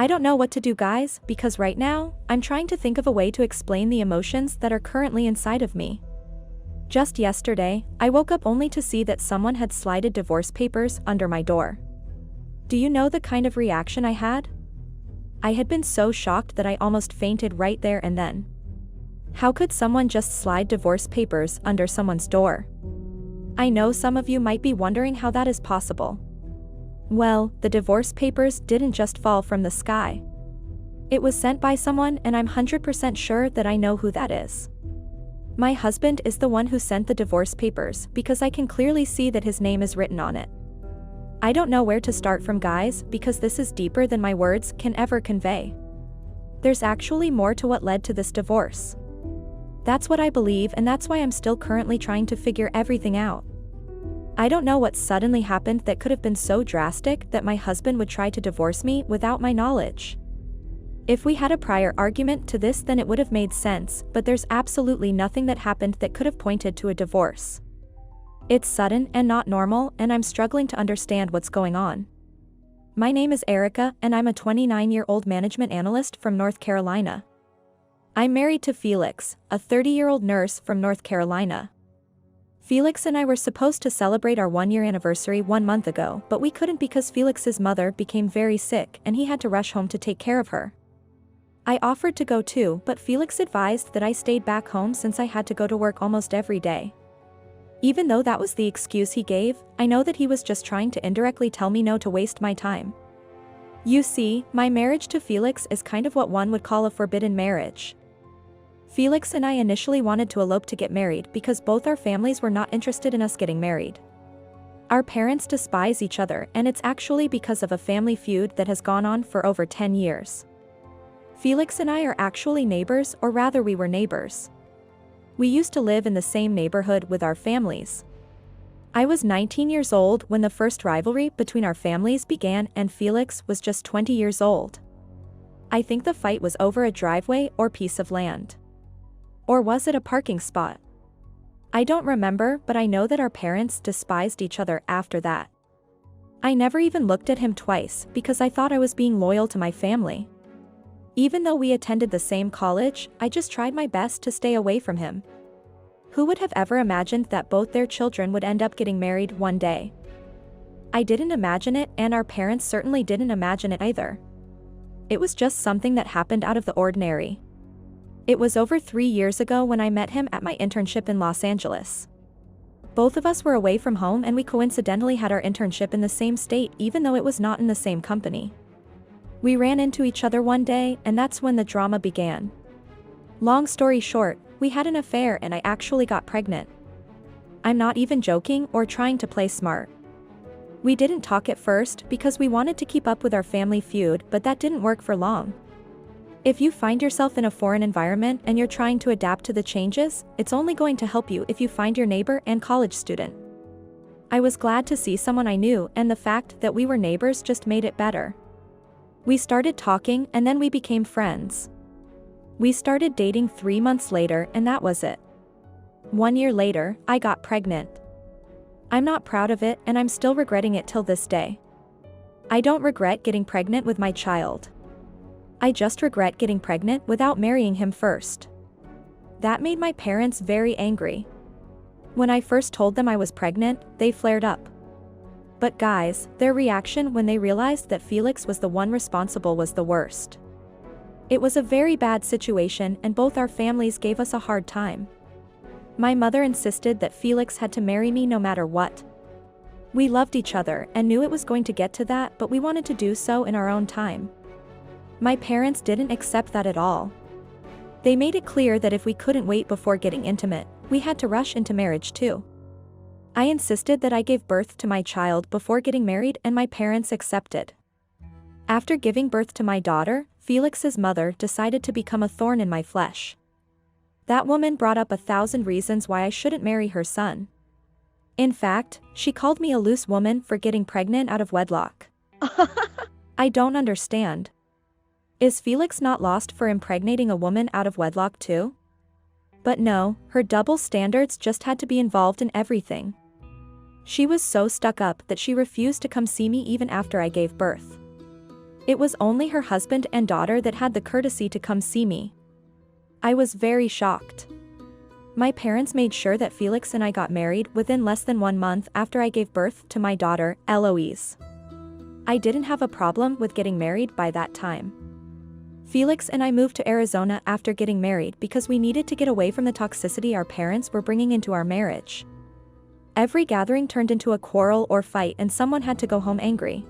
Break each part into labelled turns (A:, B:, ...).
A: I don't know what to do, guys, because right now, I'm trying to think of a way to explain the emotions that are currently inside of me. Just yesterday, I woke up only to see that someone had slided divorce papers under my door. Do you know the kind of reaction I had? I had been so shocked that I almost fainted right there and then. How could someone just slide divorce papers under someone's door? I know some of you might be wondering how that is possible. Well, the divorce papers didn't just fall from the sky. It was sent by someone, and I'm 100% sure that I know who that is. My husband is the one who sent the divorce papers because I can clearly see that his name is written on it. I don't know where to start from, guys, because this is deeper than my words can ever convey. There's actually more to what led to this divorce. That's what I believe, and that's why I'm still currently trying to figure everything out. I don't know what suddenly happened that could have been so drastic that my husband would try to divorce me without my knowledge. If we had a prior argument to this, then it would have made sense, but there's absolutely nothing that happened that could have pointed to a divorce. It's sudden and not normal, and I'm struggling to understand what's going on. My name is Erica, and I'm a 29-year-old management analyst from North Carolina. I'm married to Felix, a 30-year-old nurse from North Carolina. Felix and I were supposed to celebrate our 1-year anniversary 1 month ago, but we couldn't because Felix's mother became very sick and he had to rush home to take care of her. I offered to go too, but Felix advised that I stayed back home since I had to go to work almost every day. Even though that was the excuse he gave, I know that he was just trying to indirectly tell me no to waste my time. You see, my marriage to Felix is kind of what one would call a forbidden marriage. Felix and I initially wanted to elope to get married because both our families were not interested in us getting married. Our parents despise each other, and it's actually because of a family feud that has gone on for over 10 years. Felix and I are actually neighbors, or rather we were neighbors. We used to live in the same neighborhood with our families. I was 19 years old when the first rivalry between our families began, and Felix was just 20 years old. I think the fight was over a driveway or piece of land. Or was it a parking spot? I don't remember, but I know that our parents despised each other after that. I never even looked at him twice because I thought I was being loyal to my family. Even though we attended the same college, I just tried my best to stay away from him. Who would have ever imagined that both their children would end up getting married one day? I didn't imagine it, and our parents certainly didn't imagine it either. It was just something that happened out of the ordinary. It was over 3 years ago when I met him at my internship in Los Angeles. Both of us were away from home, and we coincidentally had our internship in the same state even though it was not in the same company. We ran into each other one day, and that's when the drama began. Long story short, we had an affair and I actually got pregnant. I'm not even joking or trying to play smart. We didn't talk at first because we wanted to keep up with our family feud, but that didn't work for long. If you find yourself in a foreign environment and you're trying to adapt to the changes, it's only going to help you if you find your neighbor and college student. I was glad to see someone I knew, and the fact that we were neighbors just made it better. We started talking, and then we became friends. We started dating 3 months later, and that was it. 1 year later, I got pregnant. I'm not proud of it, and I'm still regretting it till this day. I don't regret getting pregnant with my child. I just regret getting pregnant without marrying him first. That made my parents very angry. When I first told them I was pregnant, they flared up. But guys, their reaction when they realized that Felix was the one responsible was the worst. It was a very bad situation, and both our families gave us a hard time. My mother insisted that Felix had to marry me no matter what. We loved each other and knew it was going to get to that, but we wanted to do so in our own time. My parents didn't accept that at all. They made it clear that if we couldn't wait before getting intimate, we had to rush into marriage too. I insisted that I gave birth to my child before getting married, and my parents accepted. After giving birth to my daughter, Felix's mother decided to become a thorn in my flesh. That woman brought up 1,000 reasons why I shouldn't marry her son. In fact, she called me a loose woman for getting pregnant out of wedlock. I don't understand. Is Felix not lost for impregnating a woman out of wedlock too? But no, her double standards just had to be involved in everything. She was so stuck up that she refused to come see me even after I gave birth. It was only her husband and daughter that had the courtesy to come see me. I was very shocked. My parents made sure that Felix and I got married within less than 1 month after I gave birth to my daughter, Eloise. I didn't have a problem with getting married by that time. Felix and I moved to Arizona after getting married because we needed to get away from the toxicity our parents were bringing into our marriage. Every gathering turned into a quarrel or fight and someone had to go home angry.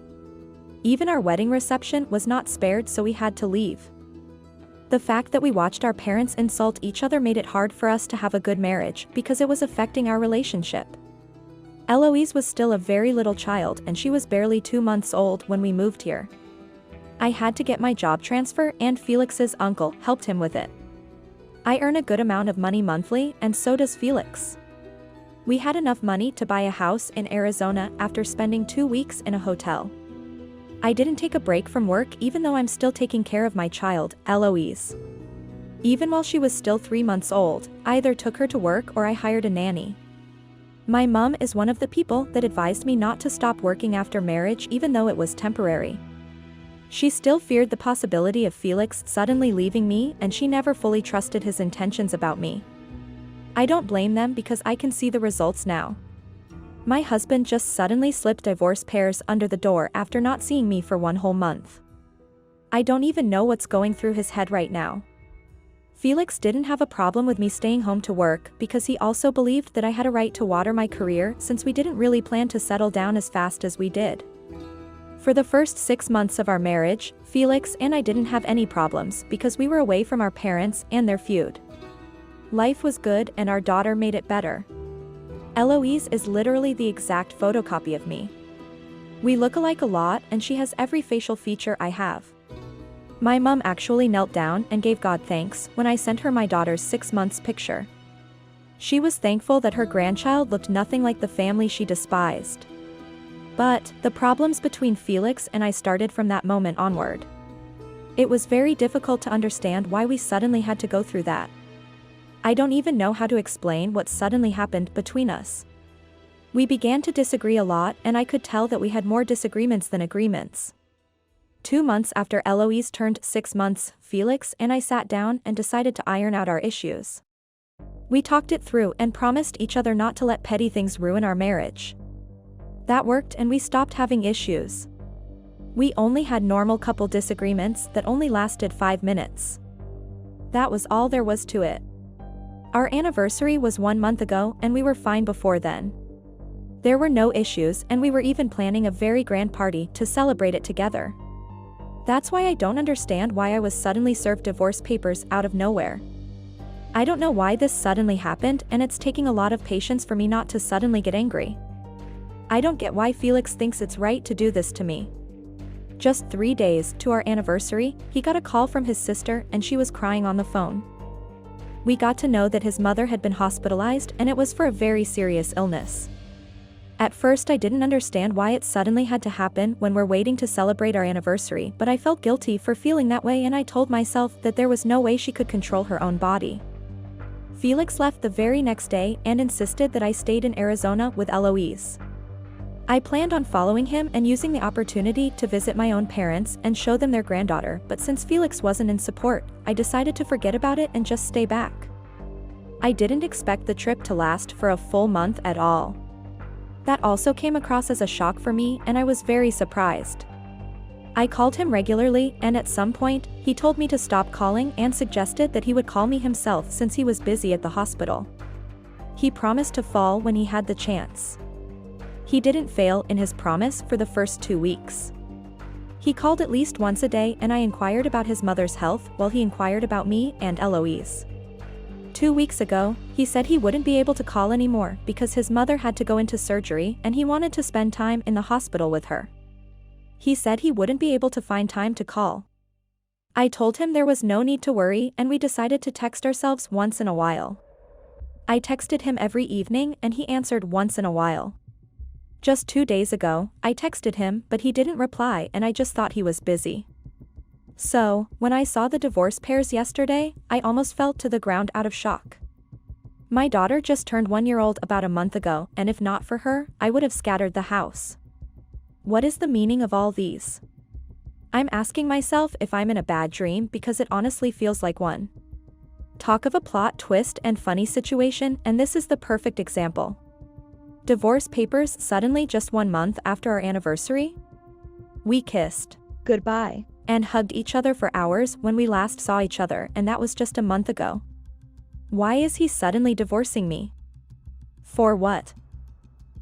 A: Even our wedding reception was not spared, so we had to leave. The fact that we watched our parents insult each other made it hard for us to have a good marriage because it was affecting our relationship. Eloise was still a very little child and she was barely 2 months old when we moved here. I had to get my job transfer and Felix's uncle helped him with it. I earn a good amount of money monthly and so does Felix. We had enough money to buy a house in Arizona after spending 2 weeks in a hotel. I didn't take a break from work even though I'm still taking care of my child, Eloise. Even while she was still 3 months old, I either took her to work or I hired a nanny. My mom is one of the people that advised me not to stop working after marriage even though it was temporary. She still feared the possibility of Felix suddenly leaving me and she never fully trusted his intentions about me. I don't blame them because I can see the results now. My husband just suddenly slipped divorce papers under the door after not seeing me for 1 whole month. I don't even know what's going through his head right now. Felix didn't have a problem with me staying home to work because he also believed that I had a right to water my career since we didn't really plan to settle down as fast as we did. For the first 6 months of our marriage, Felix and I didn't have any problems because we were away from our parents and their feud. Life was good and our daughter made it better. Eloise is literally the exact photocopy of me. We look alike a lot and she has every facial feature I have. My mom actually knelt down and gave God thanks when I sent her my daughter's 6 months picture. She was thankful that her grandchild looked nothing like the family she despised. But the problems between Felix and I started from that moment onward. It was very difficult to understand why we suddenly had to go through that. I don't even know how to explain what suddenly happened between us. We began to disagree a lot and I could tell that we had more disagreements than agreements. 2 months after Eloise turned 6 months, Felix and I sat down and decided to iron out our issues. We talked it through and promised each other not to let petty things ruin our marriage. That worked and we stopped having issues. We only had normal couple disagreements that only lasted 5 minutes. That was all there was to it. Our anniversary was 1 month ago and we were fine before then. There were no issues and we were even planning a very grand party to celebrate it together. That's why I don't understand why I was suddenly served divorce papers out of nowhere. I don't know why this suddenly happened and it's taking a lot of patience for me not to suddenly get angry. I don't get why Felix thinks it's right to do this to me. Just 3 days to our anniversary, he got a call from his sister and she was crying on the phone. We got to know that his mother had been hospitalized and it was for a very serious illness. At first I didn't understand why it suddenly had to happen when we're waiting to celebrate our anniversary, but I felt guilty for feeling that way and I told myself that there was no way she could control her own body. Felix left the very next day and insisted that I stayed in Arizona with Eloise. I planned on following him and using the opportunity to visit my own parents and show them their granddaughter, but since Felix wasn't in support, I decided to forget about it and just stay back. I didn't expect the trip to last for a full month at all. That also came across as a shock for me and I was very surprised. I called him regularly and at some point, he told me to stop calling and suggested that he would call me himself since he was busy at the hospital. He promised to call when he had the chance. He didn't fail in his promise for the first 2 weeks. He called at least once a day and I inquired about his mother's health while he inquired about me and Eloise. 2 weeks ago, he said he wouldn't be able to call anymore because his mother had to go into surgery and he wanted to spend time in the hospital with her. He said he wouldn't be able to find time to call. I told him there was no need to worry and we decided to text ourselves once in a while. I texted him every evening and he answered once in a while. Just 2 days ago, I texted him but he didn't reply and I just thought he was busy. So, when I saw the divorce papers yesterday, I almost fell to the ground out of shock. My daughter just turned 1-year-old about a month ago and if not for her, I would have scattered the house. What is the meaning of all these? I'm asking myself if I'm in a bad dream because it honestly feels like one. Talk of a plot twist and funny situation, and this is the perfect example. Divorce papers suddenly just 1 month after our anniversary? We kissed goodbye and hugged each other for hours when we last saw each other, and that was just a month ago. Why is he suddenly divorcing me? For what?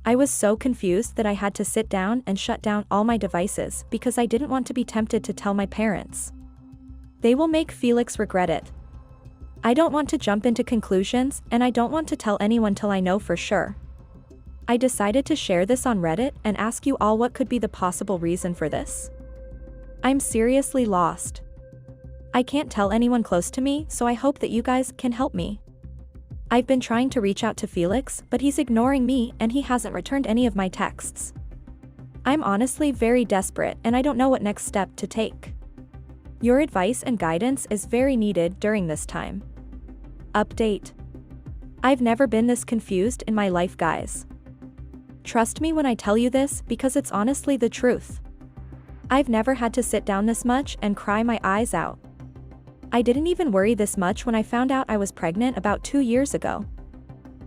A: I was so confused that I had to sit down and shut down all my devices because I didn't want to be tempted to tell my parents. They will make Felix regret it. I don't want to jump into conclusions, and I don't want to tell anyone till I know for sure. I decided to share this on Reddit and ask you all what could be the possible reason for this. I'm seriously lost. I can't tell anyone close to me, so I hope that you guys can help me. I've been trying to reach out to Felix, but he's ignoring me and he hasn't returned any of my texts. I'm honestly very desperate and I don't know what next step to take. Your advice and guidance is very needed during this time. Update. I've never been this confused in my life, guys. Trust me when I tell you this because it's honestly the truth. I've never had to sit down this much and cry my eyes out. I didn't even worry this much when I found out I was pregnant about 2 years ago.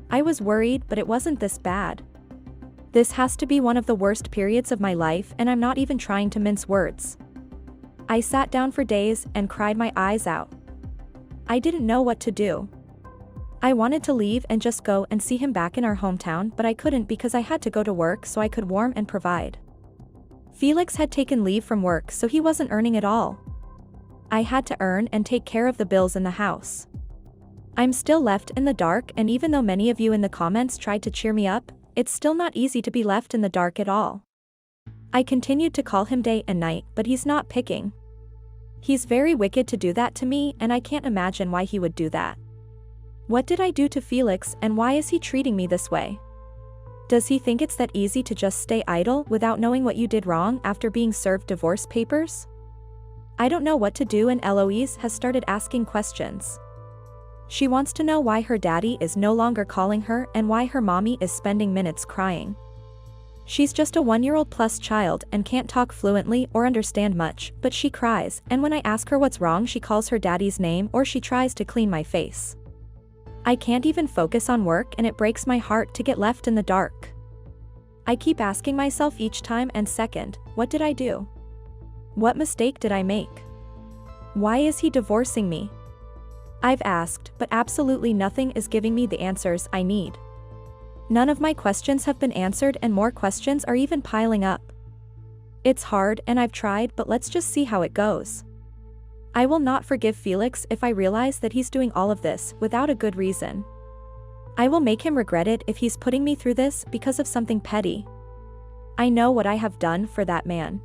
A: I was worried, but it wasn't this bad. This has to be one of the worst periods of my life, and I'm not even trying to mince words. I sat down for days and cried my eyes out. I didn't know what to do. I wanted to leave and just go and see him back in our hometown, but I couldn't because I had to go to work so I could warm and provide. Felix had taken leave from work, so he wasn't earning at all. I had to earn and take care of the bills in the house. I'm still left in the dark, and even though many of you in the comments tried to cheer me up, it's still not easy to be left in the dark at all. I continued to call him day and night, but he's not picking. He's very wicked to do that to me, and I can't imagine why he would do that. What did I do to Felix, and why is he treating me this way? Does he think it's that easy to just stay idle without knowing what you did wrong after being served divorce papers? I don't know what to do, and Eloise has started asking questions. She wants to know why her daddy is no longer calling her and why her mommy is spending minutes crying. She's just a 1-year-old plus child and can't talk fluently or understand much, but she cries, and when I ask her what's wrong she calls her daddy's name or she tries to clean my face. I can't even focus on work, and it breaks my heart to get left in the dark. I keep asking myself each time and second, what did I do? What mistake did I make? Why is he divorcing me? I've asked, but absolutely nothing is giving me the answers I need. None of my questions have been answered, and more questions are even piling up. It's hard, and I've tried, but let's just see how it goes. I will not forgive Felix if I realize that he's doing all of this without a good reason. I will make him regret it if he's putting me through this because of something petty. I know what I have done for that man.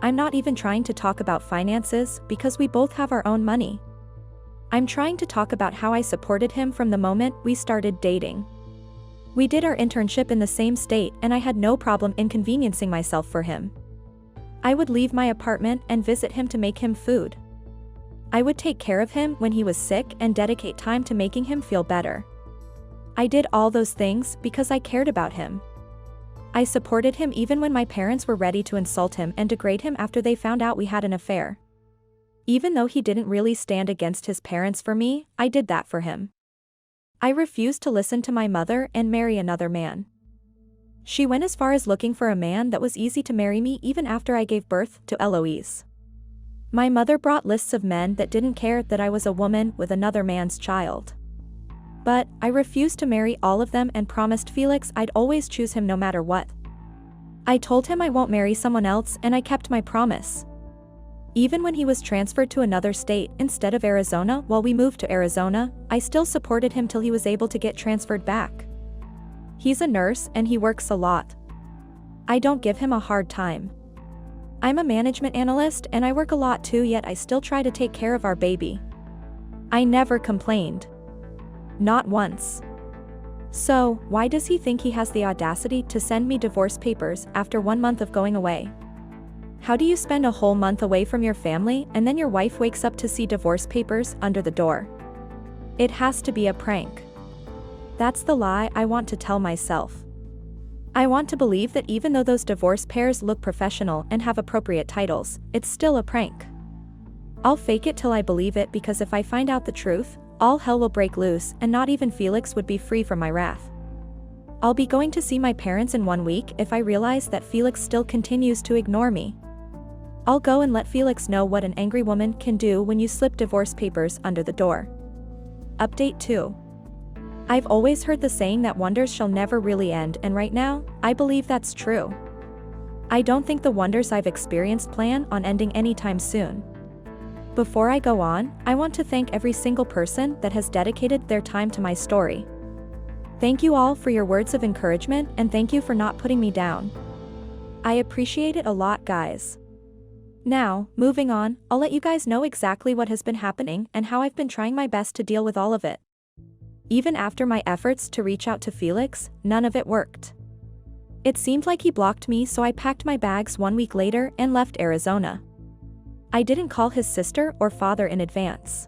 A: I'm not even trying to talk about finances because we both have our own money. I'm trying to talk about how I supported him from the moment we started dating. We did our internship in the same state, and I had no problem inconveniencing myself for him. I would leave my apartment and visit him to make him food. I would take care of him when he was sick and dedicate time to making him feel better. I did all those things because I cared about him. I supported him even when my parents were ready to insult him and degrade him after they found out we had an affair. Even though he didn't really stand against his parents for me, I did that for him. I refused to listen to my mother and marry another man. She went as far as looking for a man that was easy to marry me even after I gave birth to Eloise. My mother brought lists of men that didn't care that I was a woman with another man's child. But I refused to marry all of them and promised Felix I'd always choose him no matter what. I told him I won't marry someone else, and I kept my promise. Even when he was transferred to another state instead of Arizona while we moved to Arizona, I still supported him till he was able to get transferred back. He's a nurse and he works a lot. I don't give him a hard time. I'm a management analyst and I work a lot too, yet I still try to take care of our baby. I never complained. Not once. So, why does he think he has the audacity to send me divorce papers after 1 month of going away? How do you spend a whole month away from your family and then your wife wakes up to see divorce papers under the door? It has to be a prank. That's the lie I want to tell myself. I want to believe that even though those divorce pairs look professional and have appropriate titles, it's still a prank. I'll fake it till I believe it, because if I find out the truth, all hell will break loose and not even Felix would be free from my wrath. I'll be going to see my parents in 1 week if I realize that Felix still continues to ignore me. I'll go and let Felix know what an angry woman can do when you slip divorce papers under the door. Update 2. I've always heard the saying that wonders shall never really end, and right now, I believe that's true. I don't think the wonders I've experienced plan on ending anytime soon. Before I go on, I want to thank every single person that has dedicated their time to my story. Thank you all for your words of encouragement, and thank you for not putting me down. I appreciate it a lot, guys. Now, moving on, I'll let you guys know exactly what has been happening and how I've been trying my best to deal with all of it. Even after my efforts to reach out to Felix, none of it worked. It seemed like he blocked me, so I packed my bags 1 week later and left Arizona. I didn't call his sister or father in advance.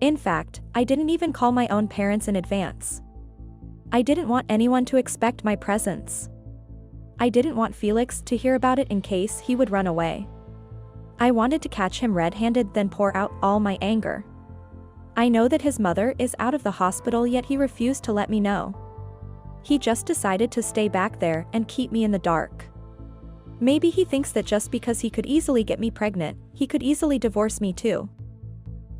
A: In fact, I didn't even call my own parents in advance. I didn't want anyone to expect my presence. I didn't want Felix to hear about it in case he would run away. I wanted to catch him red-handed, then pour out all my anger. I know that his mother is out of the hospital, yet he refused to let me know. He just decided to stay back there and keep me in the dark. Maybe he thinks that just because he could easily get me pregnant, he could easily divorce me too.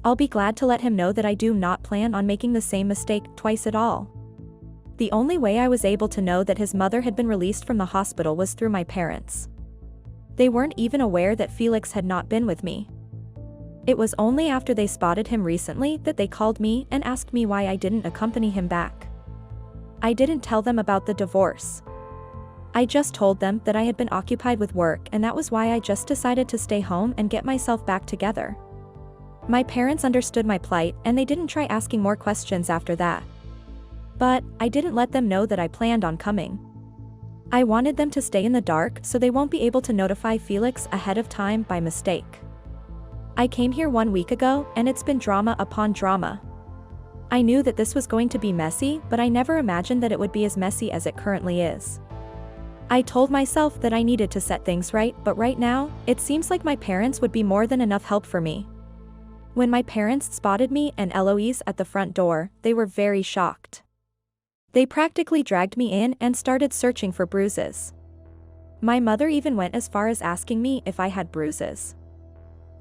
A: I'll be glad to let him know that I do not plan on making the same mistake twice at all. The only way I was able to know that his mother had been released from the hospital was through my parents. They weren't even aware that Felix had not been with me. It was only after they spotted him recently that they called me and asked me why I didn't accompany him back. I didn't tell them about the divorce. I just told them that I had been occupied with work, and that was why I just decided to stay home and get myself back together. My parents understood my plight, and they didn't try asking more questions after that. But I didn't let them know that I planned on coming. I wanted them to stay in the dark so they won't be able to notify Felix ahead of time by mistake. I came here 1 week ago, and it's been drama upon drama. I knew that this was going to be messy, but I never imagined that it would be as messy as it currently is. I told myself that I needed to set things right, but right now, it seems like my parents would be more than enough help for me. When my parents spotted me and Eloise at the front door, they were very shocked. They practically dragged me in and started searching for bruises. My mother even went as far as asking me if I had bruises.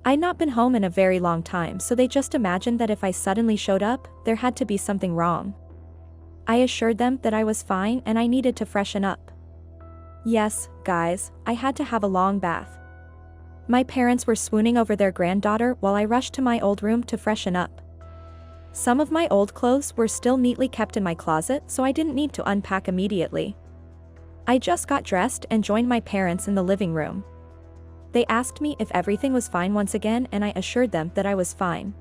A: I'd not been home in a very long time, so they just imagined that if I suddenly showed up, there had to be something wrong. I assured them that I was fine and I needed to freshen up. Yes, guys, I had to have a long bath. My parents were swooning over their granddaughter while I rushed to my old room to freshen up. Some of my old clothes were still neatly kept in my closet, so I didn't need to unpack immediately. I just got dressed and joined my parents in the living room. They asked me if everything was fine once again, and I assured them that I was fine.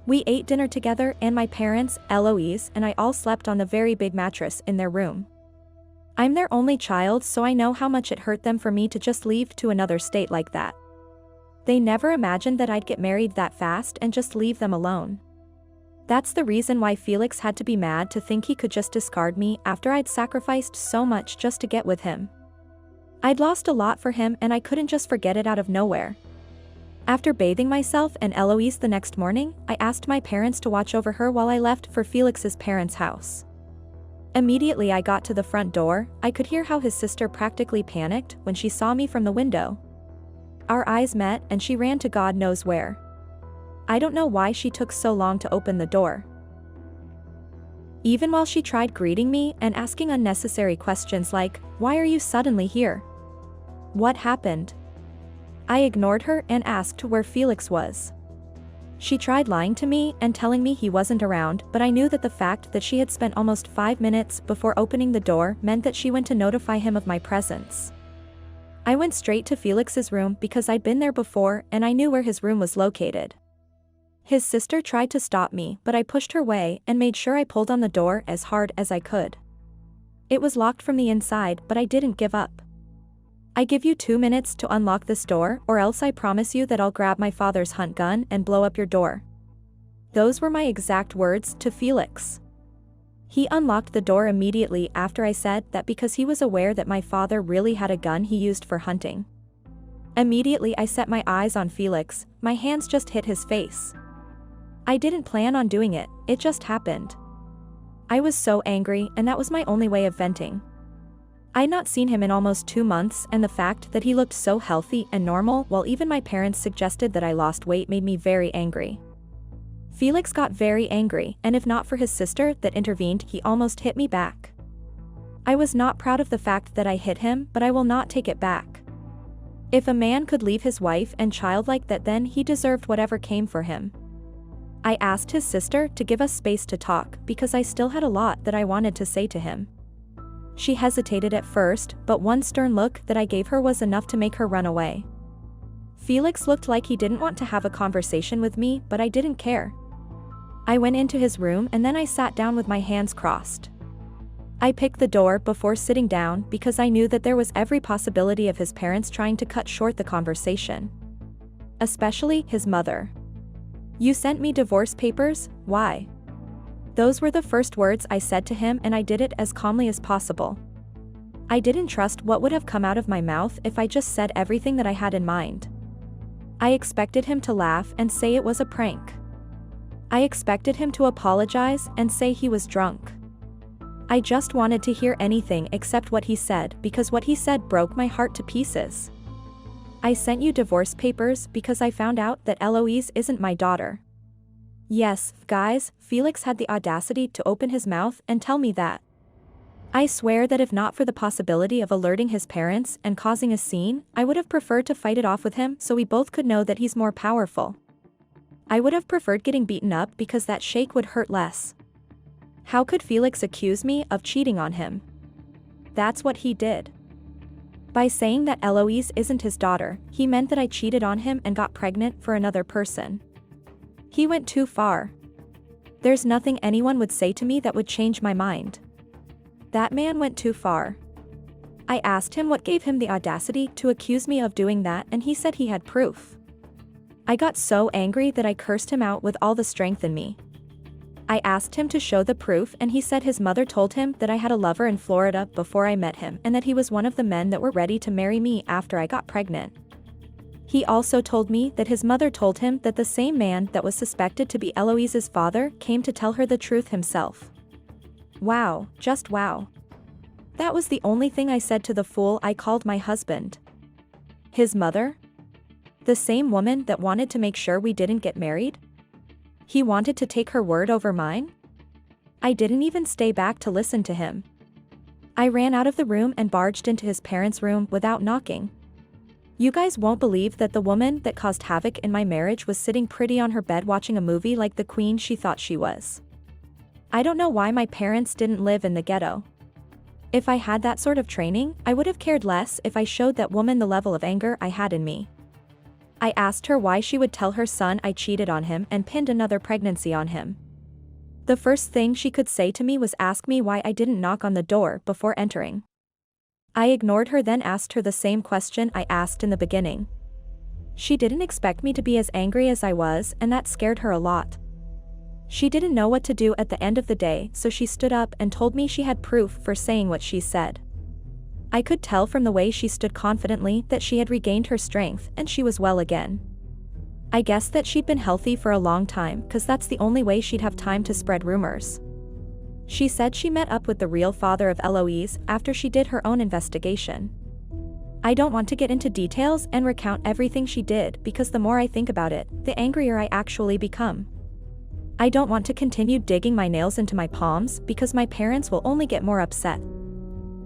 A: We ate dinner together, and my parents, Eloise, and I all slept on the very big mattress in their room. I'm their only child, so I know how much it hurt them for me to just leave to another state like that. They never imagined that I'd get married that fast and just leave them alone. That's the reason why Felix had to be mad to think he could just discard me after I'd sacrificed so much just to get with him. I'd lost a lot for him, and I couldn't just forget it out of nowhere. After bathing myself and Eloise the next morning, I asked my parents to watch over her while I left for Felix's parents' house. Immediately I got to the front door, I could hear how his sister practically panicked when she saw me from the window. Our eyes met, and she ran to God knows where. I don't know why she took so long to open the door. Even while she tried greeting me and asking unnecessary questions like, "Why are you suddenly here? What happened?" I ignored her and asked where Felix was. She tried lying to me and telling me he wasn't around, but I knew that the fact that she had spent almost 5 minutes before opening the door meant that she went to notify him of my presence. I went straight to Felix's room because I'd been there before and I knew where his room was located. His sister tried to stop me, but I pushed her way and made sure I pulled on the door as hard as I could. It was locked from the inside, but I didn't give up. "I give you 2 minutes to unlock this door, or else I promise you that I'll grab my father's hunt gun and blow up your door." Those were my exact words to Felix. He unlocked the door immediately after I said that because he was aware that my father really had a gun he used for hunting. Immediately I set my eyes on Felix, my hands just hit his face. I didn't plan on doing it, it just happened. I was so angry and that was my only way of venting. I'd not seen him in almost 2 months and the fact that he looked so healthy and normal while even my parents suggested that I lost weight made me very angry. Felix got very angry, and if not for his sister that intervened, he almost hit me back. I was not proud of the fact that I hit him, but I will not take it back. If a man could leave his wife and child like that, then he deserved whatever came for him. I asked his sister to give us space to talk because I still had a lot that I wanted to say to him. She hesitated at first, but one stern look that I gave her was enough to make her run away. Felix looked like he didn't want to have a conversation with me, but I didn't care. I went into his room and then I sat down with my hands crossed. I picked the door before sitting down because I knew that there was every possibility of his parents trying to cut short the conversation. Especially his mother. "You sent me divorce papers, why?" Those were the first words I said to him, and I did it as calmly as possible. I didn't trust what would have come out of my mouth if I just said everything that I had in mind. I expected him to laugh and say it was a prank. I expected him to apologize and say he was drunk. I just wanted to hear anything except what he said because what he said broke my heart to pieces. "I sent you divorce papers because I found out that Eloise isn't my daughter." Yes, guys, Felix had the audacity to open his mouth and tell me that. I swear that if not for the possibility of alerting his parents and causing a scene, I would have preferred to fight it off with him so we both could know that he's more powerful. I would have preferred getting beaten up because that shake would hurt less. How could Felix accuse me of cheating on him? That's what he did. By saying that Eloise isn't his daughter, he meant that I cheated on him and got pregnant for another person. He went too far. There's nothing anyone would say to me that would change my mind. That man went too far. I asked him what gave him the audacity to accuse me of doing that, and he said he had proof. I got so angry that I cursed him out with all the strength in me. I asked him to show the proof, and he said his mother told him that I had a lover in Florida before I met him and that he was one of the men that were ready to marry me after I got pregnant. He also told me that his mother told him that the same man that was suspected to be Eloise's father came to tell her the truth himself. Wow, just wow. That was the only thing I said to the fool I called my husband. His mother? The same woman that wanted to make sure we didn't get married? He wanted to take her word over mine? I didn't even stay back to listen to him. I ran out of the room and barged into his parents' room without knocking. You guys won't believe that the woman that caused havoc in my marriage was sitting pretty on her bed watching a movie like the queen she thought she was. I don't know why my parents didn't live in the ghetto. If I had that sort of training, I would have cared less if I showed that woman the level of anger I had in me. I asked her why she would tell her son I cheated on him and pinned another pregnancy on him. The first thing she could say to me was ask me why I didn't knock on the door before entering. I ignored her, then asked her the same question I asked in the beginning. She didn't expect me to be as angry as I was, and that scared her a lot. She didn't know what to do at the end of the day, so she stood up and told me she had proof for saying what she said. I could tell from the way she stood confidently that she had regained her strength and she was well again. I guessed that she'd been healthy for a long time, cause that's the only way she'd have time to spread rumors. She said she met up with the real father of Eloise after she did her own investigation. I don't want to get into details and recount everything she did because the more I think about it, the angrier I actually become. I don't want to continue digging my nails into my palms because my parents will only get more upset.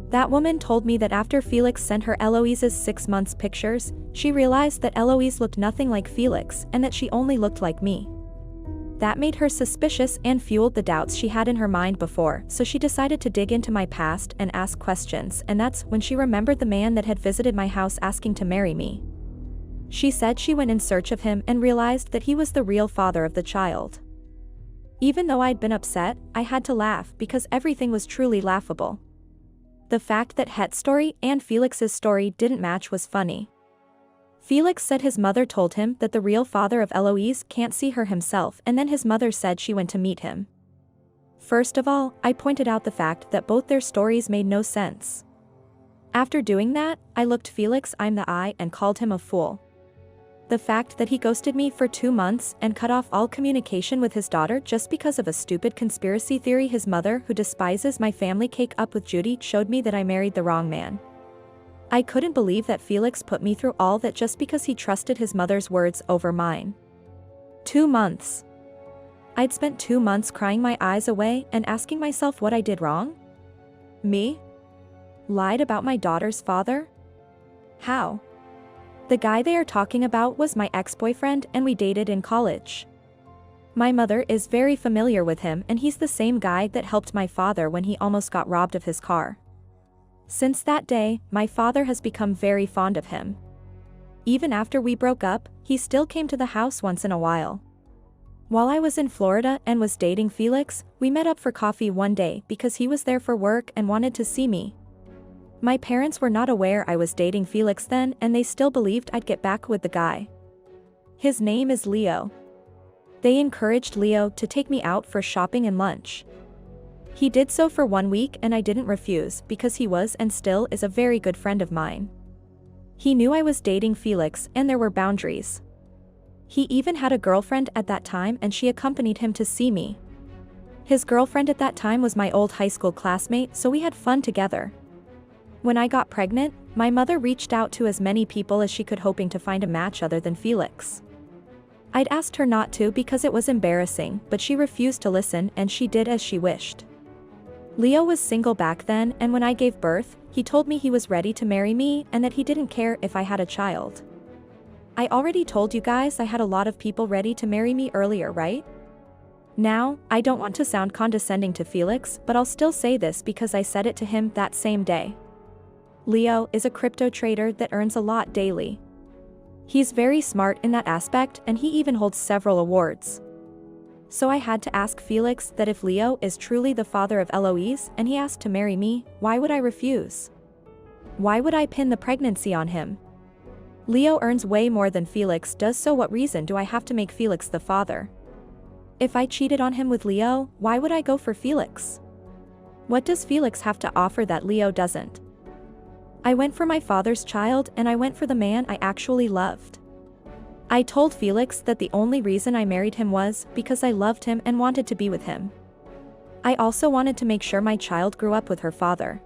A: That woman told me that after Felix sent her Eloise's 6 months pictures, she realized that Eloise looked nothing like Felix and that she only looked like me. That made her suspicious and fueled the doubts she had in her mind before, so she decided to dig into my past and ask questions, and that's when she remembered the man that had visited my house asking to marry me. She said she went in search of him and realized that he was the real father of the child. Even though I'd been upset, I had to laugh because everything was truly laughable. The fact that Het's story and Felix's story didn't match was funny. Felix said his mother told him that the real father of Eloise can't see her himself, and then his mother said she went to meet him. First of all, I pointed out the fact that both their stories made no sense. After doing that, I looked Felix in the eye and called him a fool. The fact that he ghosted me for 2 months and cut off all communication with his daughter just because of a stupid conspiracy theory his mother, who despises my family, cake up with Judy, showed me that I married the wrong man. I couldn't believe that Felix put me through all that just because he trusted his mother's words over mine. 2 months. I'd spent 2 months crying my eyes away and asking myself what I did wrong. Me? Lied about my daughter's father? How? The guy they are talking about was my ex-boyfriend and we dated in college. My mother is very familiar with him and he's the same guy that helped my father when he almost got robbed of his car. Since that day, my father has become very fond of him. Even after we broke up, he still came to the house once in a while. While I was in Florida and was dating Felix, we met up for coffee one day because he was there for work and wanted to see me. My parents were not aware I was dating Felix then and they still believed I'd get back with the guy. His name is Leo. They encouraged Leo to take me out for shopping and lunch. He did so for 1 week and I didn't refuse because he was and still is a very good friend of mine. He knew I was dating Felix and there were boundaries. He even had a girlfriend at that time and she accompanied him to see me. His girlfriend at that time was my old high school classmate, so we had fun together. When I got pregnant, my mother reached out to as many people as she could, hoping to find a match other than Felix. I'd asked her not to because it was embarrassing, but she refused to listen and she did as she wished. Leo was single back then and when I gave birth, he told me he was ready to marry me and that he didn't care if I had a child. I already told you guys I had a lot of people ready to marry me earlier, right? Now, I don't want to sound condescending to Felix, but I'll still say this because I said it to him that same day. Leo is a crypto trader that earns a lot daily. He's very smart in that aspect and he even holds several awards. So I had to ask Felix that if Leo is truly the father of Eloise and he asked to marry me, why would I refuse? Why would I pin the pregnancy on him? Leo earns way more than Felix does, so what reason do I have to make Felix the father? If I cheated on him with Leo, why would I go for Felix? What does Felix have to offer that Leo doesn't? I went for my father's child and I went for the man I actually loved. I told Felix that the only reason I married him was because I loved him and wanted to be with him. I also wanted to make sure my child grew up with her father.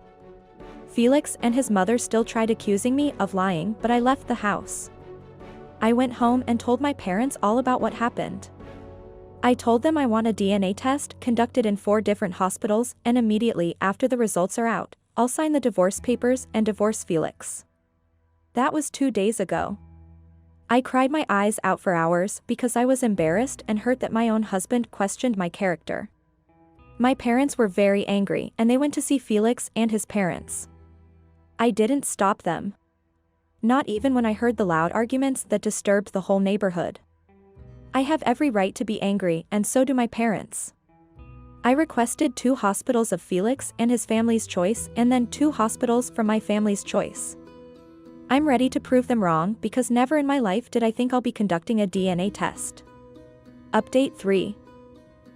A: Felix and his mother still tried accusing me of lying, but I left the house. I went home and told my parents all about what happened. I told them I want a DNA test conducted in 4 different hospitals and immediately after the results are out, I'll sign the divorce papers and divorce Felix. That was 2 days ago. I cried my eyes out for hours because I was embarrassed and hurt that my own husband questioned my character. My parents were very angry and they went to see Felix and his parents. I didn't stop them. Not even when I heard the loud arguments that disturbed the whole neighborhood. I have every right to be angry and so do my parents. I requested 2 hospitals of Felix and his family's choice and then 2 hospitals from my family's choice. I'm ready to prove them wrong because never in my life did I think I'll be conducting a DNA test. Update 3.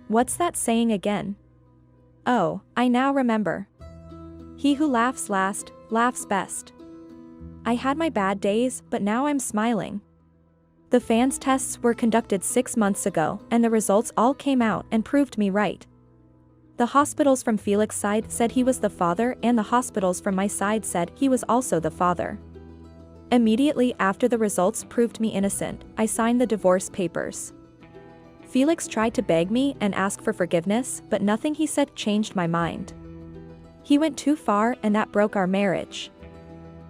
A: What's that saying again? Oh, I now remember. He who laughs last, laughs best. I had my bad days, but now I'm smiling. The fans tests were conducted 6 months ago and the results all came out and proved me right. The hospitals from Felix's side said he was the father and the hospitals from my side said he was also the father. Immediately after the results proved me innocent, I signed the divorce papers. Felix tried to beg me and ask for forgiveness, but nothing he said changed my mind. He went too far and that broke our marriage.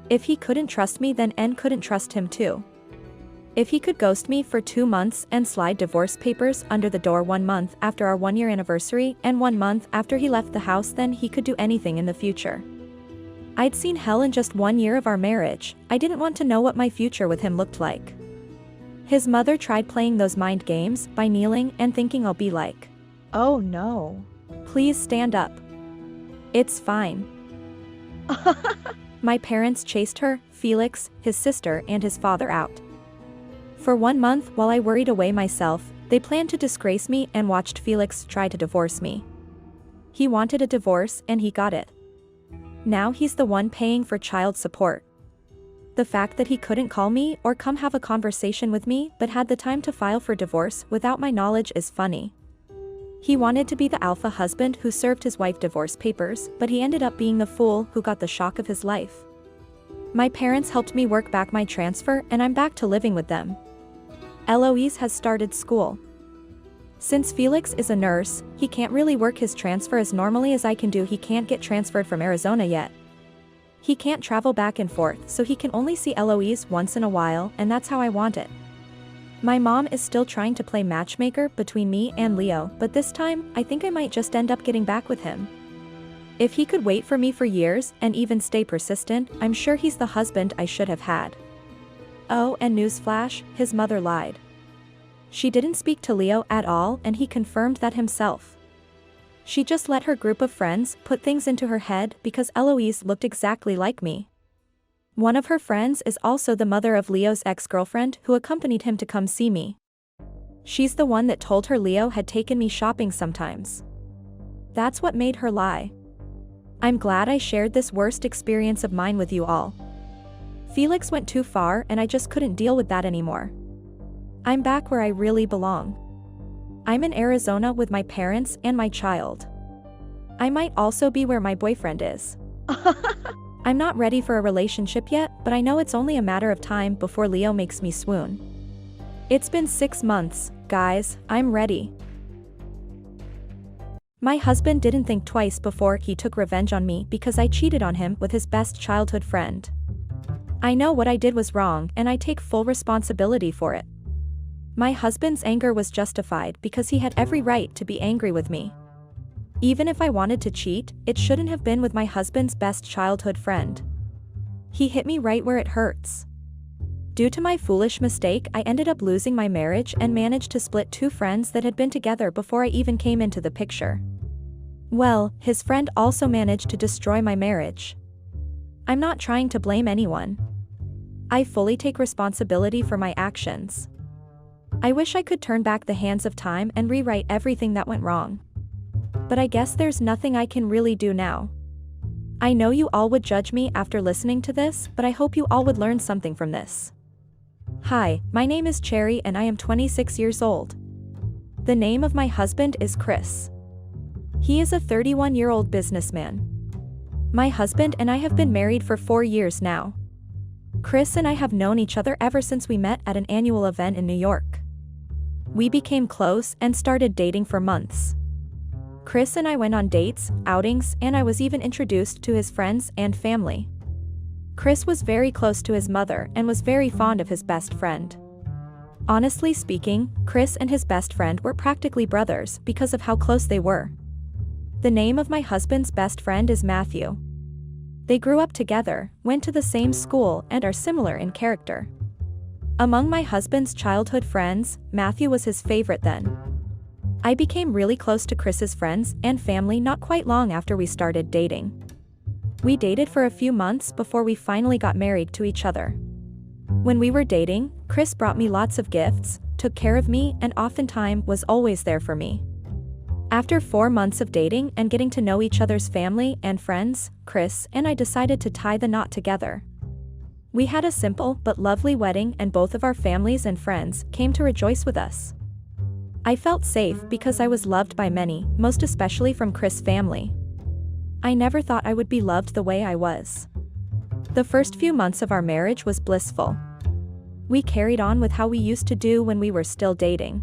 A: If he couldn't trust me, then N couldn't trust him too. If he could ghost me for 2 months and slide divorce papers under the door 1 month after our 1-year anniversary and 1 month after he left the house, then he could do anything in the future. I'd seen hell in just 1 year of our marriage. I didn't want to know what my future with him looked like. His mother tried playing those mind games by kneeling and thinking I'll be like, "Oh no. Please stand up. It's fine." My parents chased her, Felix, his sister and his father out. For 1 month while I worried away myself, they planned to disgrace me and watched Felix try to divorce me. He wanted a divorce and he got it. Now he's the one paying for child support. The fact that he couldn't call me or come have a conversation with me but had the time to file for divorce without my knowledge is funny. He wanted to be the alpha husband who served his wife divorce papers, but he ended up being the fool who got the shock of his life. My parents helped me work back my transfer and I'm back to living with them. Eloise has started school. Since Felix is a nurse, he can't really work his transfer as normally as I can do. He can't get transferred from Arizona yet. He can't travel back and forth, so he can only see Eloise once in a while, and that's how I want it. My mom is still trying to play matchmaker between me and Leo, but this time, I think I might just end up getting back with him. If he could wait for me for years and even stay persistent, I'm sure he's the husband I should have had. Oh, and newsflash, his mother lied. She didn't speak to Leo at all, and he confirmed that himself. She just let her group of friends put things into her head because Eloise looked exactly like me. One of her friends is also the mother of Leo's ex-girlfriend who accompanied him to come see me. She's the one that told her Leo had taken me shopping sometimes. That's what made her lie. I'm glad I shared this worst experience of mine with you all. Felix went too far and I just couldn't deal with that anymore. I'm back where I really belong. I'm in Arizona with my parents and my child. I might also be where my boyfriend is. I'm not ready for a relationship yet, but I know it's only a matter of time before Leo makes me swoon. It's been 6 months, guys, I'm ready. My husband didn't think twice before he took revenge on me because I cheated on him with his best childhood friend. I know what I did was wrong and I take full responsibility for it. My husband's anger was justified because he had every right to be angry with me. Even if I wanted to cheat, it shouldn't have been with my husband's best childhood friend. He hit me right where it hurts. Due to my foolish mistake, I ended up losing my marriage and managed to split 2 friends that had been together before I even came into the picture. Well, his friend also managed to destroy my marriage. I'm not trying to blame anyone. I fully take responsibility for my actions. I wish I could turn back the hands of time and rewrite everything that went wrong. But I guess there's nothing I can really do now. I know you all would judge me after listening to this, but I hope you all would learn something from this. Hi, my name is Cherry and I am 26 years old. The name of my husband is Chris. He is a 31-year-old businessman. My husband and I have been married for 4 years now. Chris and I have known each other ever since we met at an annual event in New York. We became close and started dating for months. Chris and I went on dates, outings, and I was even introduced to his friends and family. Chris was very close to his mother and was very fond of his best friend. Honestly speaking, Chris and his best friend were practically brothers because of how close they were. The name of my husband's best friend is Matthew. They grew up together, went to the same school, and are similar in character. Among my husband's childhood friends, Matthew was his favorite then. I became really close to Chris's friends and family not quite long after we started dating. We dated for a few months before we finally got married to each other. When we were dating, Chris brought me lots of gifts, took care of me, and oftentimes was always there for me. After 4 months of dating and getting to know each other's family and friends, Chris and I decided to tie the knot together. We had a simple but lovely wedding and both of our families and friends came to rejoice with us. I felt safe because I was loved by many, most especially from Chris' family. I never thought I would be loved the way I was. The first few months of our marriage was blissful. We carried on with how we used to do when we were still dating.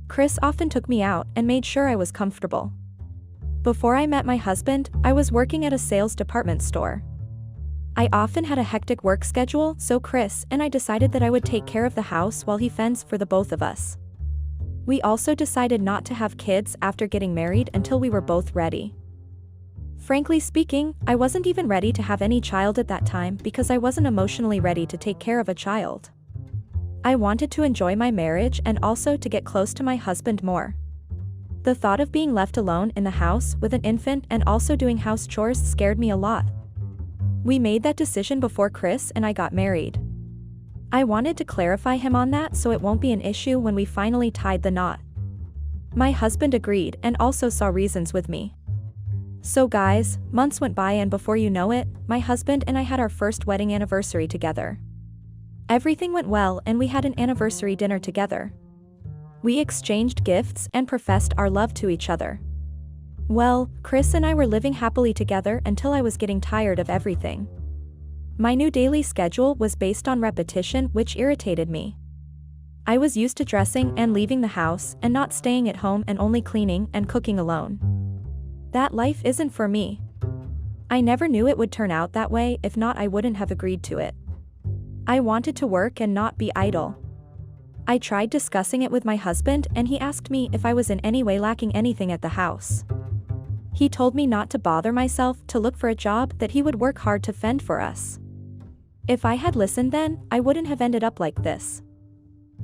A: Chris often took me out and made sure I was comfortable. Before I met my husband, I was working at a sales department store. I often had a hectic work schedule, so Chris and I decided that I would take care of the house while he fends for the both of us. We also decided not to have kids after getting married until we were both ready. Frankly speaking, I wasn't even ready to have any child at that time because I wasn't emotionally ready to take care of a child. I wanted to enjoy my marriage and also to get close to my husband more. The thought of being left alone in the house with an infant and also doing house chores scared me a lot. We made that decision before Chris and I got married. I wanted to clarify him on that so it won't be an issue when we finally tied the knot. My husband agreed and also saw reasons with me. So guys, months went by and before you know it, my husband and I had our first wedding anniversary together. Everything went well and we had an anniversary dinner together. We exchanged gifts and professed our love to each other. Well, Chris and I were living happily together until I was getting tired of everything. My new daily schedule was based on repetition, which irritated me. I was used to dressing and leaving the house and not staying at home and only cleaning and cooking alone. That life isn't for me. I never knew it would turn out that way, if not I wouldn't have agreed to it. I wanted to work and not be idle. I tried discussing it with my husband and he asked me if I was in any way lacking anything at the house. He told me not to bother myself to look for a job, that he would work hard to fend for us. If I had listened then, I wouldn't have ended up like this.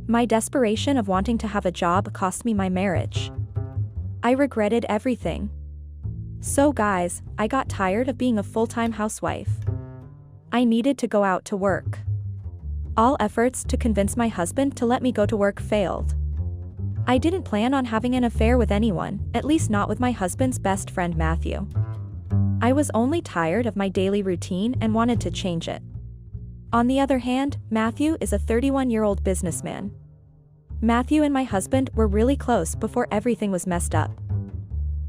A: My desperation of wanting to have a job cost me my marriage. I regretted everything. So guys, I got tired of being a full-time housewife. I needed to go out to work. All efforts to convince my husband to let me go to work failed. I didn't plan on having an affair with anyone, at least not with my husband's best friend Matthew. I was only tired of my daily routine and wanted to change it. On the other hand, Matthew is a 31-year-old businessman. Matthew and my husband were really close before everything was messed up.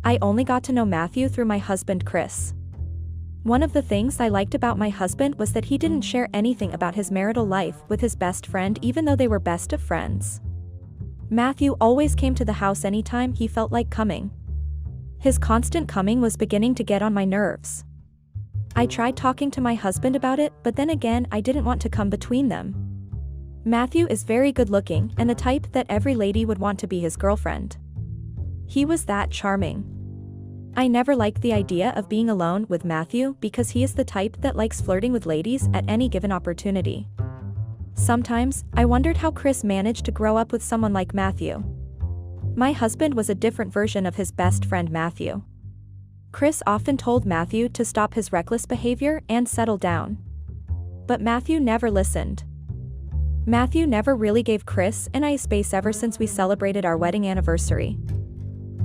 A: I only got to know Matthew through my husband Chris. One of the things I liked about my husband was that he didn't share anything about his marital life with his best friend, even though they were best of friends. Matthew always came to the house anytime he felt like coming. His constant coming was beginning to get on my nerves. I tried talking to my husband about it, but then again I didn't want to come between them. Matthew is very good looking and the type that every lady would want to be his girlfriend. He was that charming. I never liked the idea of being alone with Matthew because he is the type that likes flirting with ladies at any given opportunity. Sometimes, I wondered how Chris managed to grow up with someone like Matthew. My husband was a different version of his best friend Matthew. Chris often told Matthew to stop his reckless behavior and settle down. But Matthew never listened. Matthew never really gave Chris and I space ever since we celebrated our wedding anniversary.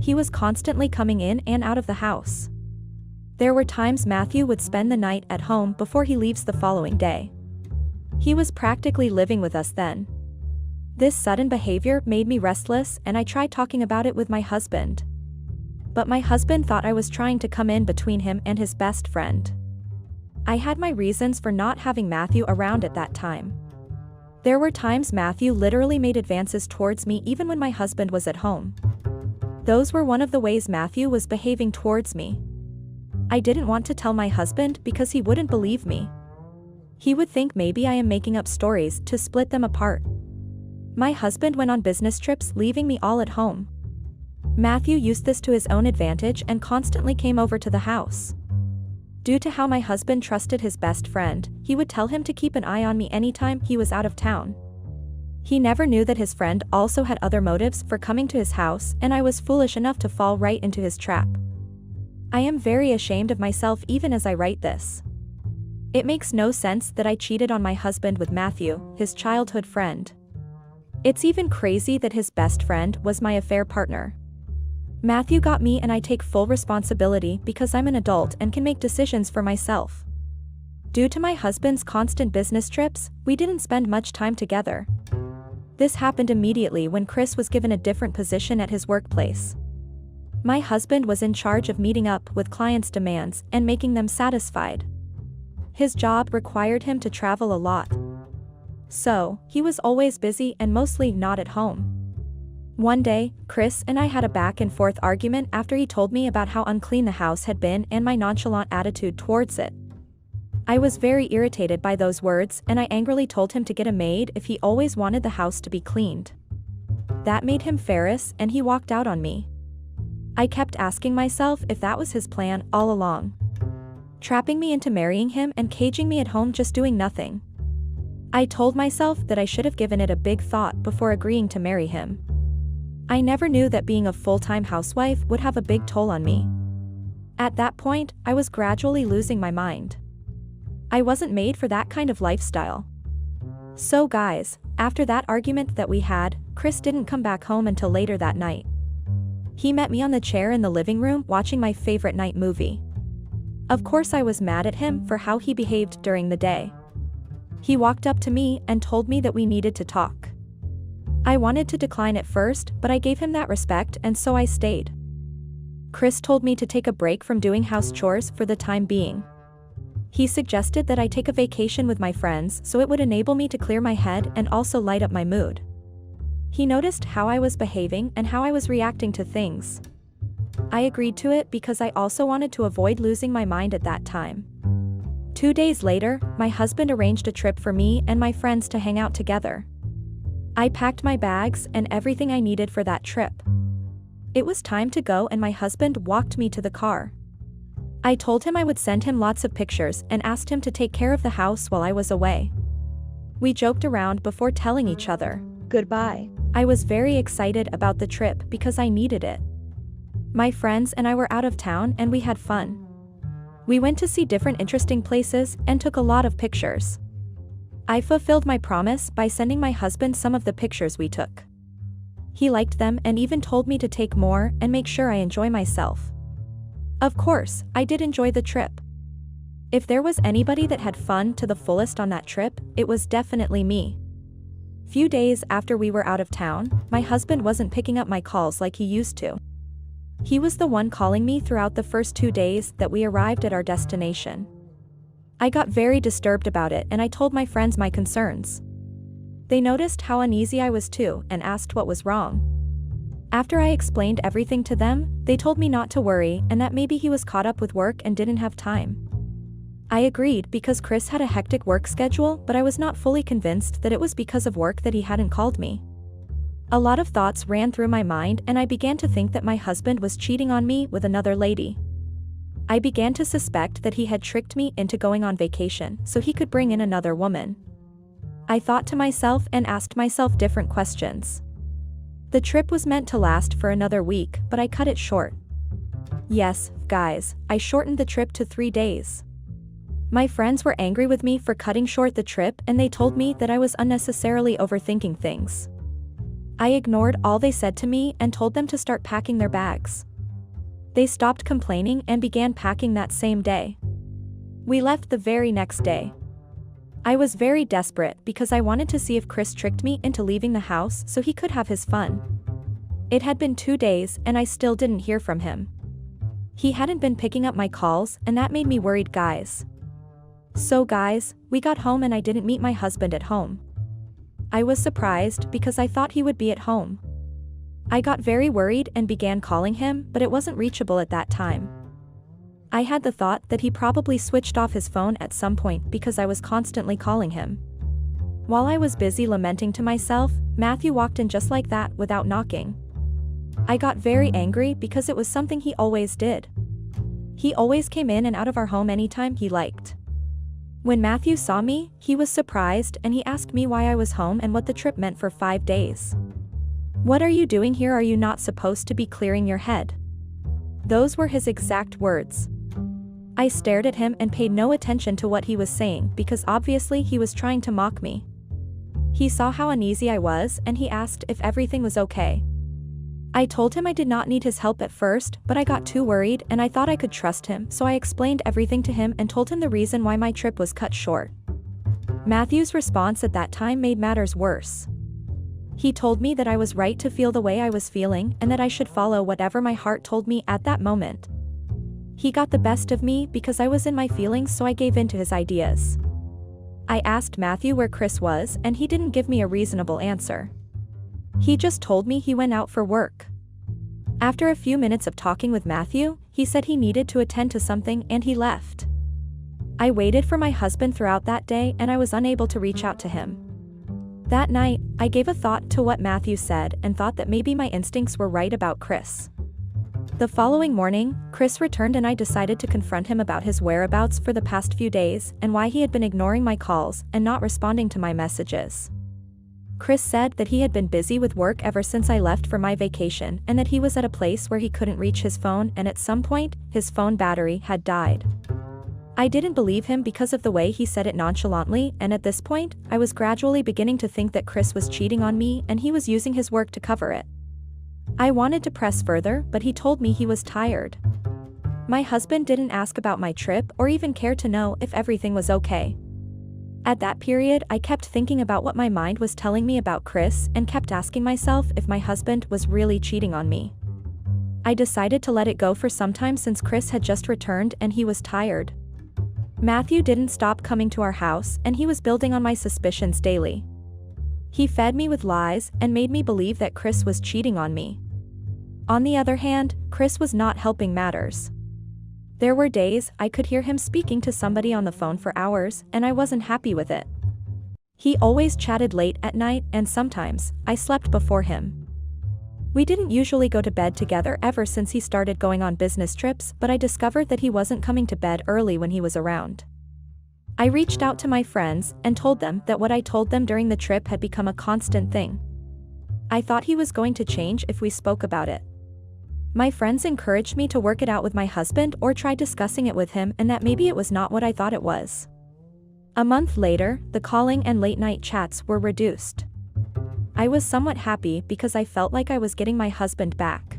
A: He was constantly coming in and out of the house. There were times Matthew would spend the night at home before he leaves the following day. He was practically living with us then. This sudden behavior made me restless and I tried talking about it with my husband. But my husband thought I was trying to come in between him and his best friend. I had my reasons for not having Matthew around at that time. There were times Matthew literally made advances towards me even when my husband was at home. Those were one of the ways Matthew was behaving towards me. I didn't want to tell my husband because he wouldn't believe me. He would think maybe I am making up stories to split them apart. My husband went on business trips, leaving me all at home. Matthew used this to his own advantage and constantly came over to the house. Due to how my husband trusted his best friend, he would tell him to keep an eye on me anytime he was out of town. He never knew that his friend also had other motives for coming to his house, and I was foolish enough to fall right into his trap. I am very ashamed of myself even as I write this. It makes no sense that I cheated on my husband with Matthew, his childhood friend. It's even crazy that his best friend was my affair partner. Matthew got me and I take full responsibility because I'm an adult and can make decisions for myself. Due to my husband's constant business trips, we didn't spend much time together. This happened immediately when Chris was given a different position at his workplace. My husband was in charge of meeting up with clients' demands and making them satisfied. His job required him to travel a lot. So, he was always busy and mostly not at home. One day, Chris and I had a back-and-forth argument after he told me about how unclean the house had been and my nonchalant attitude towards it. I was very irritated by those words and I angrily told him to get a maid if he always wanted the house to be cleaned. That made him furious and he walked out on me. I kept asking myself if that was his plan all along. Trapping me into marrying him and caging me at home just doing nothing. I told myself that I should have given it a big thought before agreeing to marry him. I never knew that being a full-time housewife would have a big toll on me. At that point, I was gradually losing my mind. I wasn't made for that kind of lifestyle. So guys, after that argument that we had, Chris didn't come back home until later that night. He met me on the chair in the living room watching my favorite night movie. Of course I was mad at him for how he behaved during the day. He walked up to me and told me that we needed to talk. I wanted to decline at first, but I gave him that respect and so I stayed. Chris told me to take a break from doing house chores for the time being. He suggested that I take a vacation with my friends so it would enable me to clear my head and also light up my mood. He noticed how I was behaving and how I was reacting to things. I agreed to it because I also wanted to avoid losing my mind at that time. 2 days later, my husband arranged a trip for me and my friends to hang out together. I packed my bags and everything I needed for that trip. It was time to go and my husband walked me to the car. I told him I would send him lots of pictures and asked him to take care of the house while I was away. We joked around before telling each other goodbye. I was very excited about the trip because I needed it. My friends and I were out of town and we had fun. We went to see different interesting places and took a lot of pictures. I fulfilled my promise by sending my husband some of the pictures we took. He liked them and even told me to take more and make sure I enjoy myself. Of course, I did enjoy the trip. If there was anybody that had fun to the fullest on that trip, it was definitely me. Few days after we were out of town, my husband wasn't picking up my calls like he used to. He was the one calling me throughout the first 2 days that we arrived at our destination. I got very disturbed about it and I told my friends my concerns. They noticed how uneasy I was too and asked what was wrong. After I explained everything to them, they told me not to worry and that maybe he was caught up with work and didn't have time. I agreed because Chris had a hectic work schedule, but I was not fully convinced that it was because of work that he hadn't called me. A lot of thoughts ran through my mind and I began to think that my husband was cheating on me with another lady. I began to suspect that he had tricked me into going on vacation so he could bring in another woman. I thought to myself and asked myself different questions. The trip was meant to last for another week, but I cut it short. Yes, guys, I shortened the trip to 3 days. My friends were angry with me for cutting short the trip and they told me that I was unnecessarily overthinking things. I ignored all they said to me and told them to start packing their bags. They stopped complaining and began packing that same day. We left the very next day. I was very desperate because I wanted to see if Chris tricked me into leaving the house so he could have his fun. It had been 2 days and I still didn't hear from him. He hadn't been picking up my calls and that made me worried, guys. So guys, we got home and I didn't meet my husband at home. I was surprised because I thought he would be at home. I got very worried and began calling him, but it wasn't reachable at that time. I had the thought that he probably switched off his phone at some point because I was constantly calling him. While I was busy lamenting to myself, Matthew walked in just like that without knocking. I got very angry because it was something he always did. He always came in and out of our home anytime he liked. When Matthew saw me, he was surprised and he asked me why I was home and what the trip meant for 5 days. "What are you doing here? Are you not supposed to be clearing your head?" Those were his exact words. I stared at him and paid no attention to what he was saying because obviously he was trying to mock me. He saw how uneasy I was and he asked if everything was okay. I told him I did not need his help at first, but I got too worried and I thought I could trust him, so I explained everything to him and told him the reason why my trip was cut short. Matthew's response at that time made matters worse. He told me that I was right to feel the way I was feeling and that I should follow whatever my heart told me at that moment. He got the best of me because I was in my feelings, so I gave in to his ideas. I asked Matthew where Chris was and he didn't give me a reasonable answer. He just told me he went out for work. After a few minutes of talking with Matthew, he said he needed to attend to something and he left. I waited for my husband throughout that day and I was unable to reach out to him. That night, I gave a thought to what Matthew said and thought that maybe my instincts were right about Chris. The following morning, Chris returned and I decided to confront him about his whereabouts for the past few days and why he had been ignoring my calls and not responding to my messages. Chris said that he had been busy with work ever since I left for my vacation and that he was at a place where he couldn't reach his phone and at some point, his phone battery had died. I didn't believe him because of the way he said it nonchalantly, and at this point, I was gradually beginning to think that Chris was cheating on me and he was using his work to cover it. I wanted to press further, but he told me he was tired. My husband didn't ask about my trip or even care to know if everything was okay. At that period, I kept thinking about what my mind was telling me about Chris and kept asking myself if my husband was really cheating on me. I decided to let it go for some time since Chris had just returned and he was tired. Matthew didn't stop coming to our house and he was building on my suspicions daily. He fed me with lies and made me believe that Chris was cheating on me. On the other hand, Chris was not helping matters. There were days I could hear him speaking to somebody on the phone for hours and I wasn't happy with it. He always chatted late at night and sometimes I slept before him. We didn't usually go to bed together ever since he started going on business trips, but I discovered that he wasn't coming to bed early when he was around. I reached out to my friends and told them that what I told them during the trip had become a constant thing. I thought he was going to change if we spoke about it. My friends encouraged me to work it out with my husband or try discussing it with him and that maybe it was not what I thought it was. A month later, the calling and late-night chats were reduced. I was somewhat happy because I felt like I was getting my husband back.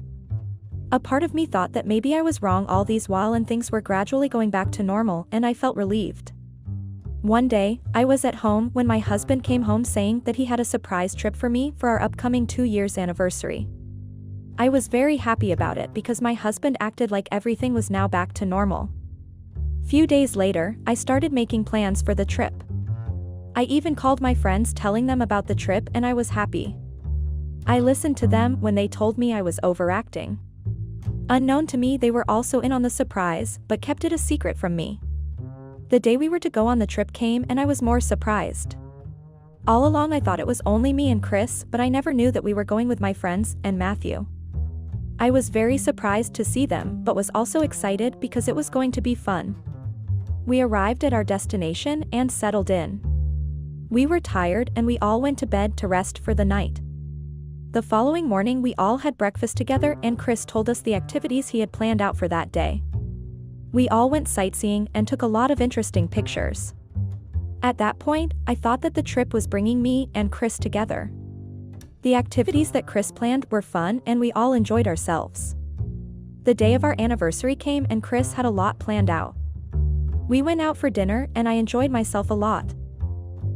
A: A part of me thought that maybe I was wrong all these while and things were gradually going back to normal and I felt relieved. One day, I was at home when my husband came home saying that he had a surprise trip for me for our upcoming 2-year anniversary. I was very happy about it because my husband acted like everything was now back to normal. Few days later, I started making plans for the trip. I even called my friends telling them about the trip and I was happy. I listened to them when they told me I was overacting. Unknown to me, they were also in on the surprise, but kept it a secret from me. The day we were to go on the trip came and I was more surprised. All along I thought it was only me and Chris, but I never knew that we were going with my friends and Matthew. I was very surprised to see them, but was also excited because it was going to be fun. We arrived at our destination and settled in. We were tired and we all went to bed to rest for the night. The following morning we all had breakfast together and Chris told us the activities he had planned out for that day. We all went sightseeing and took a lot of interesting pictures. At that point, I thought that the trip was bringing me and Chris together. The activities that Chris planned were fun and we all enjoyed ourselves. The day of our anniversary came and Chris had a lot planned out. We went out for dinner and I enjoyed myself a lot.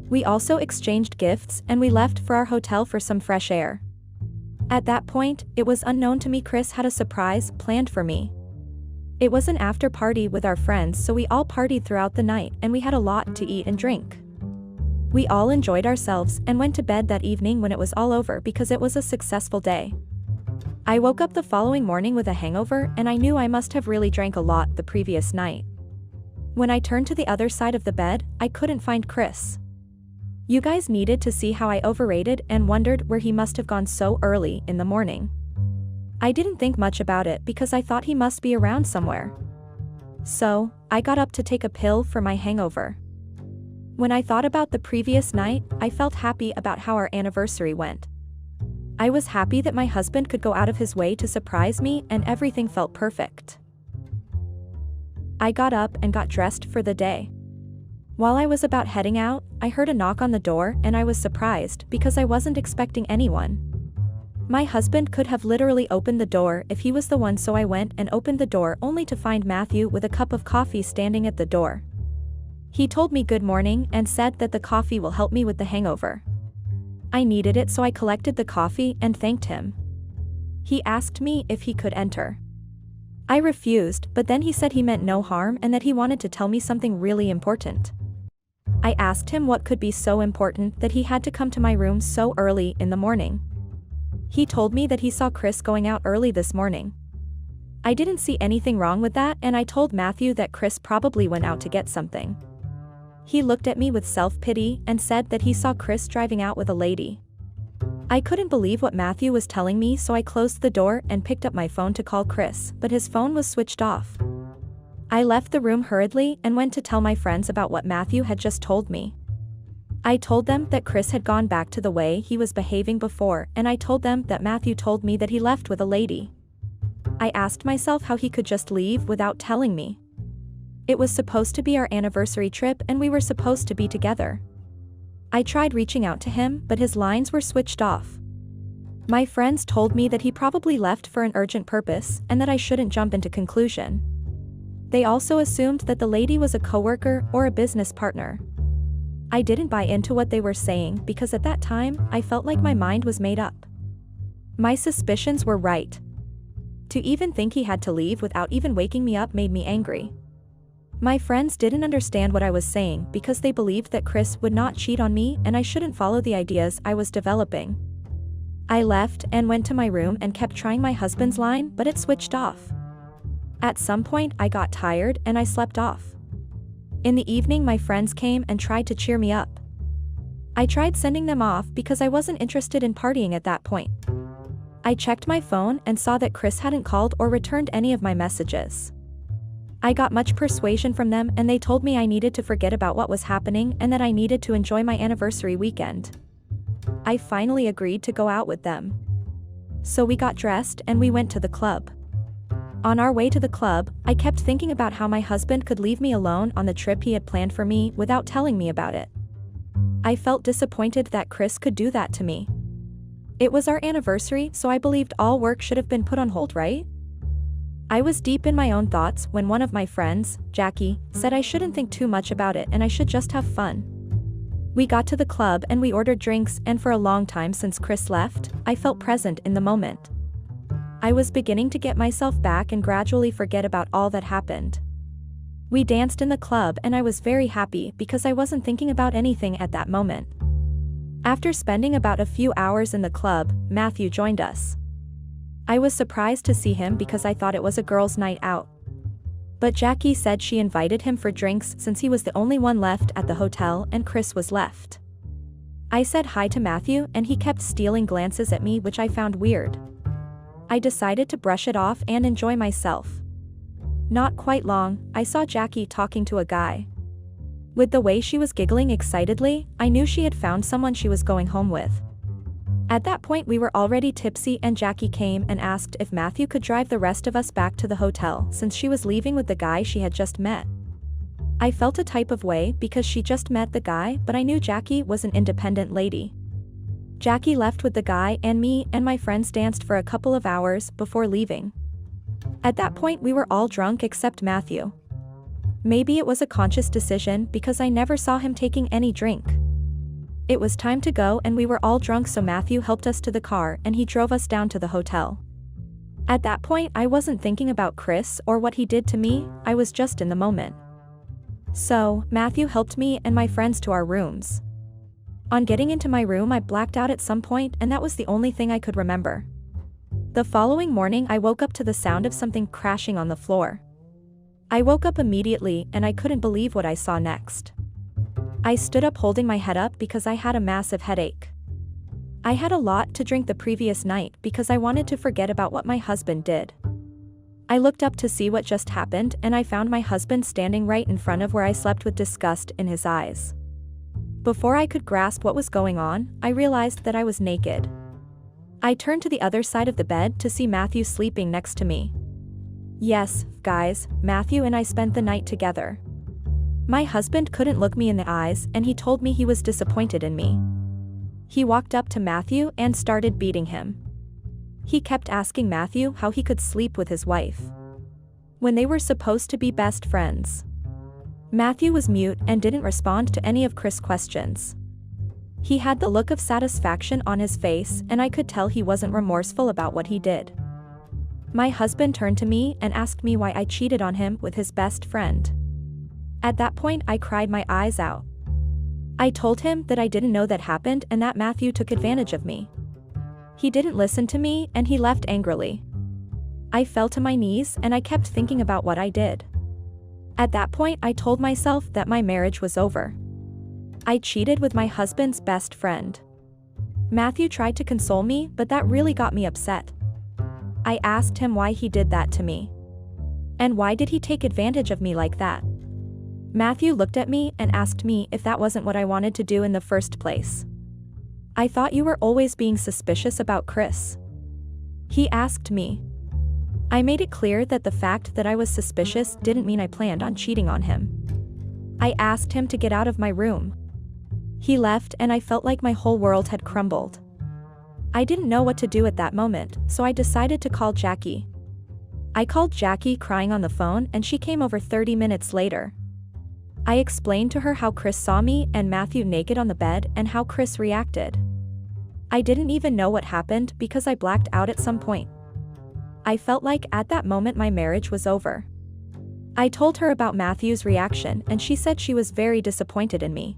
A: We also exchanged gifts and we left for our hotel for some fresh air. At that point, it was unknown to me Chris had a surprise planned for me. It was an after party with our friends, so we all partied throughout the night and we had a lot to eat and drink. We all enjoyed ourselves and went to bed that evening when it was all over because it was a successful day. I woke up the following morning with a hangover and I knew I must have really drank a lot the previous night. When I turned to the other side of the bed, I couldn't find Chris. You guys needed to see how I overrated and wondered where he must have gone so early in the morning. I didn't think much about it because I thought he must be around somewhere. So, I got up to take a pill for my hangover. When I thought about the previous night, I felt happy about how our anniversary went. I was happy that my husband could go out of his way to surprise me and everything felt perfect. I got up and got dressed for the day. While I was about heading out, I heard a knock on the door and I was surprised because I wasn't expecting anyone. My husband could have literally opened the door if he was the one, so I went and opened the door only to find Matthew with a cup of coffee standing at the door. He told me good morning and said that the coffee will help me with the hangover. I needed it, so I collected the coffee and thanked him. He asked me if he could enter. I refused, but then he said he meant no harm and that he wanted to tell me something really important. I asked him what could be so important that he had to come to my room so early in the morning. He told me that he saw Chris going out early this morning. I didn't see anything wrong with that and I told Matthew that Chris probably went out to get something. He looked at me with self-pity and said that he saw Chris driving out with a lady. I couldn't believe what Matthew was telling me, so I closed the door and picked up my phone to call Chris, but his phone was switched off. I left the room hurriedly and went to tell my friends about what Matthew had just told me. I told them that Chris had gone back to the way he was behaving before, and I told them that Matthew told me that he left with a lady. I asked myself how he could just leave without telling me. It was supposed to be our anniversary trip and we were supposed to be together. I tried reaching out to him, but his lines were switched off. My friends told me that he probably left for an urgent purpose and that I shouldn't jump into conclusion. They also assumed that the lady was a coworker or a business partner. I didn't buy into what they were saying because at that time, I felt like my mind was made up. My suspicions were right. To even think he had to leave without even waking me up made me angry. My friends didn't understand what I was saying because they believed that Chris would not cheat on me and I shouldn't follow the ideas I was developing. I left and went to my room and kept trying my husband's line, but it switched off. At some point, I got tired and I slept off. In the evening, my friends came and tried to cheer me up. I tried sending them off because I wasn't interested in partying at that point. I checked my phone and saw that Chris hadn't called or returned any of my messages. I got much persuasion from them and they told me I needed to forget about what was happening and that I needed to enjoy my anniversary weekend. I finally agreed to go out with them. So we got dressed and we went to the club. On our way to the club, I kept thinking about how my husband could leave me alone on the trip he had planned for me without telling me about it. I felt disappointed that Chris could do that to me. It was our anniversary, so I believed all work should have been put on hold, right? I was deep in my own thoughts when one of my friends, Jackie, said I shouldn't think too much about it and I should just have fun. We got to the club and we ordered drinks, and for a long time since Chris left, I felt present in the moment. I was beginning to get myself back and gradually forget about all that happened. We danced in the club and I was very happy because I wasn't thinking about anything at that moment. After spending about a few hours in the club, Matthew joined us. I was surprised to see him because I thought it was a girls' night out. But Jackie said she invited him for drinks since he was the only one left at the hotel and Chris was left. I said hi to Matthew and he kept stealing glances at me, which I found weird. I decided to brush it off and enjoy myself. Not quite long, I saw Jackie talking to a guy. With the way she was giggling excitedly, I knew she had found someone she was going home with. At that point we were already tipsy and Jackie came and asked if Matthew could drive the rest of us back to the hotel since she was leaving with the guy she had just met. I felt a type of way because she just met the guy, but I knew Jackie was an independent lady. Jackie left with the guy and me and my friends danced for a couple of hours before leaving. At that point we were all drunk except Matthew. Maybe it was a conscious decision because I never saw him taking any drink. It was time to go and we were all drunk, so Matthew helped us to the car and he drove us down to the hotel. At that point I wasn't thinking about Chris or what he did to me, I was just in the moment. So, Matthew helped me and my friends to our rooms. On getting into my room I blacked out at some point and that was the only thing I could remember. The following morning I woke up to the sound of something crashing on the floor. I woke up immediately and I couldn't believe what I saw next. I stood up holding my head up because I had a massive headache. I had a lot to drink the previous night because I wanted to forget about what my husband did. I looked up to see what just happened and I found my husband standing right in front of where I slept with disgust in his eyes. Before I could grasp what was going on, I realized that I was naked. I turned to the other side of the bed to see Matthew sleeping next to me. Yes, guys, Matthew and I spent the night together. My husband couldn't look me in the eyes and he told me he was disappointed in me. He walked up to Matthew and started beating him. He kept asking Matthew how he could sleep with his wife when they were supposed to be best friends. Matthew was mute and didn't respond to any of Chris' questions. He had the look of satisfaction on his face and I could tell he wasn't remorseful about what he did. My husband turned to me and asked me why I cheated on him with his best friend. At that point I cried my eyes out. I told him that I didn't know that happened and that Matthew took advantage of me. He didn't listen to me and he left angrily. I fell to my knees and I kept thinking about what I did. At that point I told myself that my marriage was over. I cheated with my husband's best friend. Matthew tried to console me, but that really got me upset. I asked him why he did that to me. And why did he take advantage of me like that? Matthew looked at me and asked me if that wasn't what I wanted to do in the first place. I thought you were always being suspicious about Chris. He asked me. I made it clear that the fact that I was suspicious didn't mean I planned on cheating on him. I asked him to get out of my room. He left and I felt like my whole world had crumbled. I didn't know what to do at that moment, so I decided to call Jackie. I called Jackie crying on the phone and she came over 30 minutes later. I explained to her how Chris saw me and Matthew naked on the bed and how Chris reacted. I didn't even know what happened because I blacked out at some point. I felt like at that moment my marriage was over. I told her about Matthew's reaction and she said she was very disappointed in me.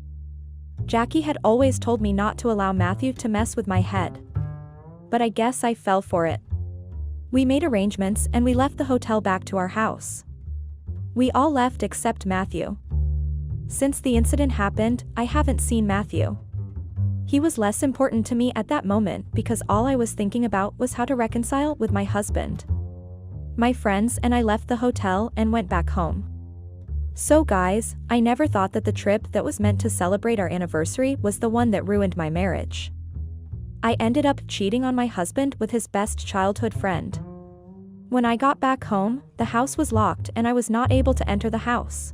A: Jackie had always told me not to allow Matthew to mess with my head. But I guess I fell for it. We made arrangements and we left the hotel back to our house. We all left except Matthew. Since the incident happened, I haven't seen Matthew. He was less important to me at that moment because all I was thinking about was how to reconcile with my husband. My friends and I left the hotel and went back home. So guys, I never thought that the trip that was meant to celebrate our anniversary was the one that ruined my marriage. I ended up cheating on my husband with his best childhood friend. When I got back home, the house was locked and I was not able to enter the house.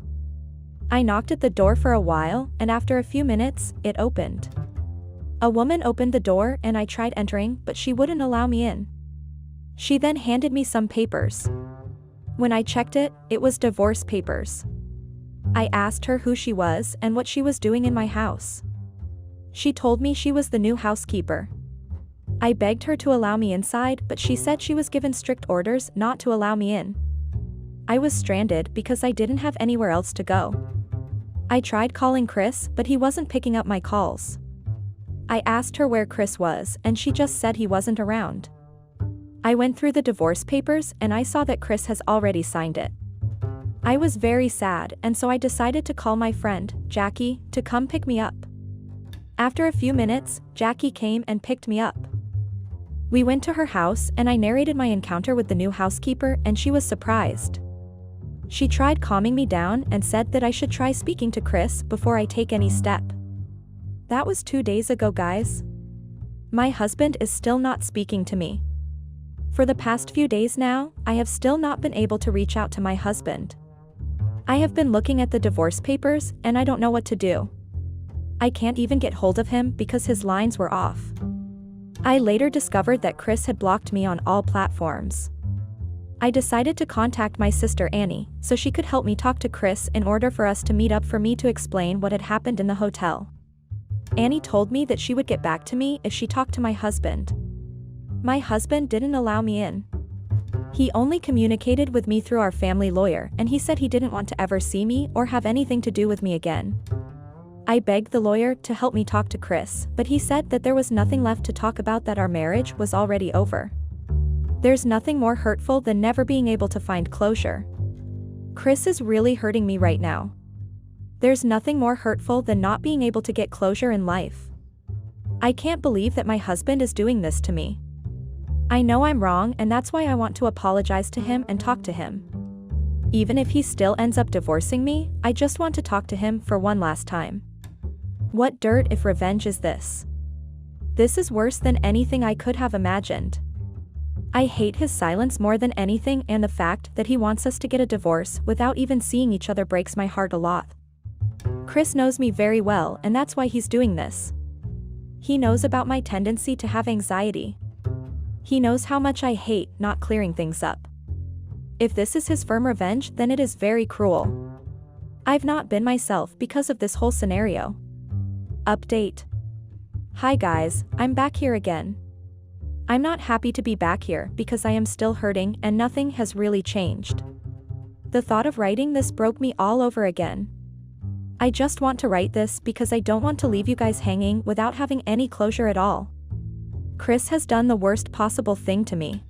A: I knocked at the door for a while and after a few minutes, it opened. A woman opened the door and I tried entering but she wouldn't allow me in. She then handed me some papers. When I checked it, it was divorce papers. I asked her who she was and what she was doing in my house. She told me she was the new housekeeper. I begged her to allow me inside but she said she was given strict orders not to allow me in. I was stranded because I didn't have anywhere else to go. I tried calling Chris but he wasn't picking up my calls. I asked her where Chris was and she just said he wasn't around. I went through the divorce papers and I saw that Chris has already signed it. I was very sad and so I decided to call my friend, Jackie, to come pick me up. After a few minutes, Jackie came and picked me up. We went to her house and I narrated my encounter with the new housekeeper and she was surprised. She tried calming me down and said that I should try speaking to Chris before I take any step. That was 2 days ago, guys. My husband is still not speaking to me. For the past few days now, I have still not been able to reach out to my husband. I have been looking at the divorce papers and I don't know what to do. I can't even get hold of him because his lines were off. I later discovered that Chris had blocked me on all platforms. I decided to contact my sister Annie so she could help me talk to Chris in order for us to meet up for me to explain what had happened in the hotel. Annie told me that she would get back to me if she talked to my husband. My husband didn't allow me in. He only communicated with me through our family lawyer and he said he didn't want to ever see me or have anything to do with me again. I begged the lawyer to help me talk to Chris, but he said that there was nothing left to talk about, that our marriage was already over. There's nothing more hurtful than never being able to find closure. Chris is really hurting me right now. There's nothing more hurtful than not being able to get closure in life. I can't believe that my husband is doing this to me. I know I'm wrong and that's why I want to apologize to him and talk to him. Even if he still ends up divorcing me, I just want to talk to him for one last time. What dirt if revenge is this? This is worse than anything I could have imagined. I hate his silence more than anything and the fact that he wants us to get a divorce without even seeing each other breaks my heart a lot. Chris knows me very well and that's why he's doing this. He knows about my tendency to have anxiety. He knows how much I hate not clearing things up. If this is his firm revenge, then it is very cruel. I've not been myself because of this whole scenario. Update. Hi guys, I'm back here again. I'm not happy to be back here because I am still hurting and nothing has really changed. The thought of writing this broke me all over again. I just want to write this because I don't want to leave you guys hanging without having any closure at all. Chris has done the worst possible thing to me.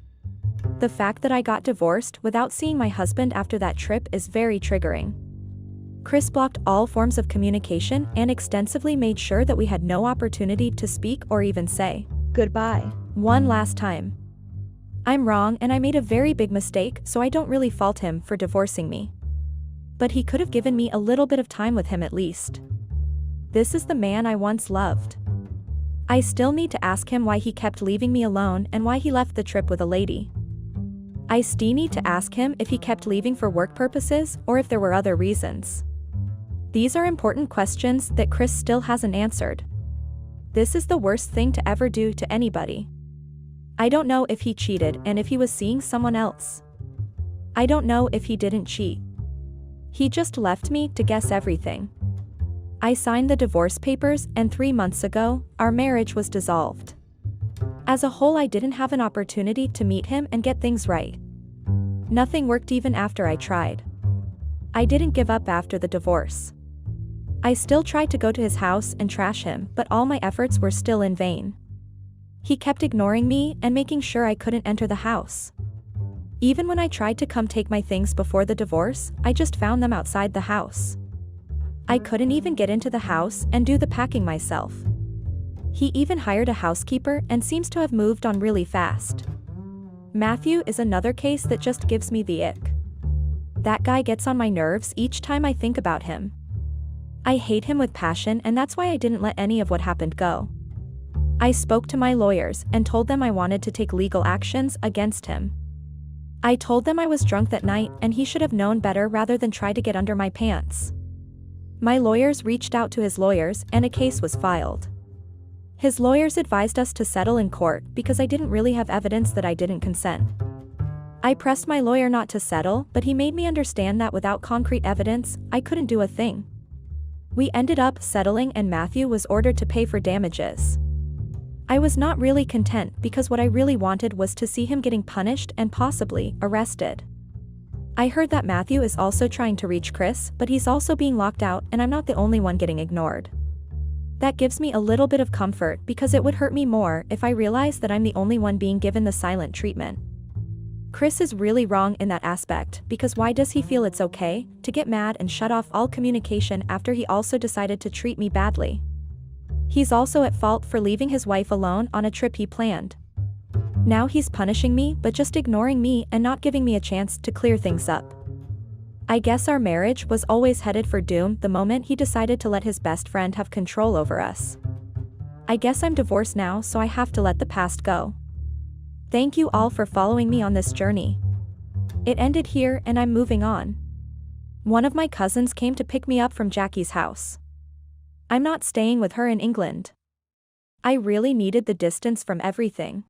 A: The fact that I got divorced without seeing my husband after that trip is very triggering. Chris blocked all forms of communication and extensively made sure that we had no opportunity to speak or even say goodbye one last time. I'm wrong and I made a very big mistake, so I don't really fault him for divorcing me. But he could have given me a little bit of time with him at least. This is the man I once loved. I still need to ask him why he kept leaving me alone and why he left the trip with a lady. I still need to ask him if he kept leaving for work purposes or if there were other reasons. These are important questions that Chris still hasn't answered. This is the worst thing to ever do to anybody. I don't know if he cheated and if he was seeing someone else. I don't know if he didn't cheat. He just left me to guess everything. I signed the divorce papers and 3 months ago, our marriage was dissolved. As a whole, I didn't have an opportunity to meet him and get things right. Nothing worked even after I tried. I didn't give up after the divorce. I still tried to go to his house and trash him, but all my efforts were still in vain. He kept ignoring me and making sure I couldn't enter the house. Even when I tried to come take my things before the divorce, I just found them outside the house. I couldn't even get into the house and do the packing myself. He even hired a housekeeper and seems to have moved on really fast. Matthew is another case that just gives me the ick. That guy gets on my nerves each time I think about him. I hate him with passion, and that's why I didn't let any of what happened go. I spoke to my lawyers and told them I wanted to take legal actions against him. I told them I was drunk that night and he should have known better rather than try to get under my pants. My lawyers reached out to his lawyers and a case was filed. His lawyers advised us to settle in court because I didn't really have evidence that I didn't consent. I pressed my lawyer not to settle, but he made me understand that without concrete evidence, I couldn't do a thing. We ended up settling and Matthew was ordered to pay for damages. I was not really content because what I really wanted was to see him getting punished and possibly arrested. I heard that Matthew is also trying to reach Chris, but he's also being locked out and I'm not the only one getting ignored. That gives me a little bit of comfort because it would hurt me more if I realized that I'm the only one being given the silent treatment. Chris is really wrong in that aspect because why does he feel it's okay to get mad and shut off all communication after he also decided to treat me badly? He's also at fault for leaving his wife alone on a trip he planned. Now he's punishing me but just ignoring me and not giving me a chance to clear things up. I guess our marriage was always headed for doom the moment he decided to let his best friend have control over us. I guess I'm divorced now, so I have to let the past go. Thank you all for following me on this journey. It ended here and I'm moving on. One of my cousins came to pick me up from Jackie's house. I'm not staying with her in England. I really needed the distance from everything.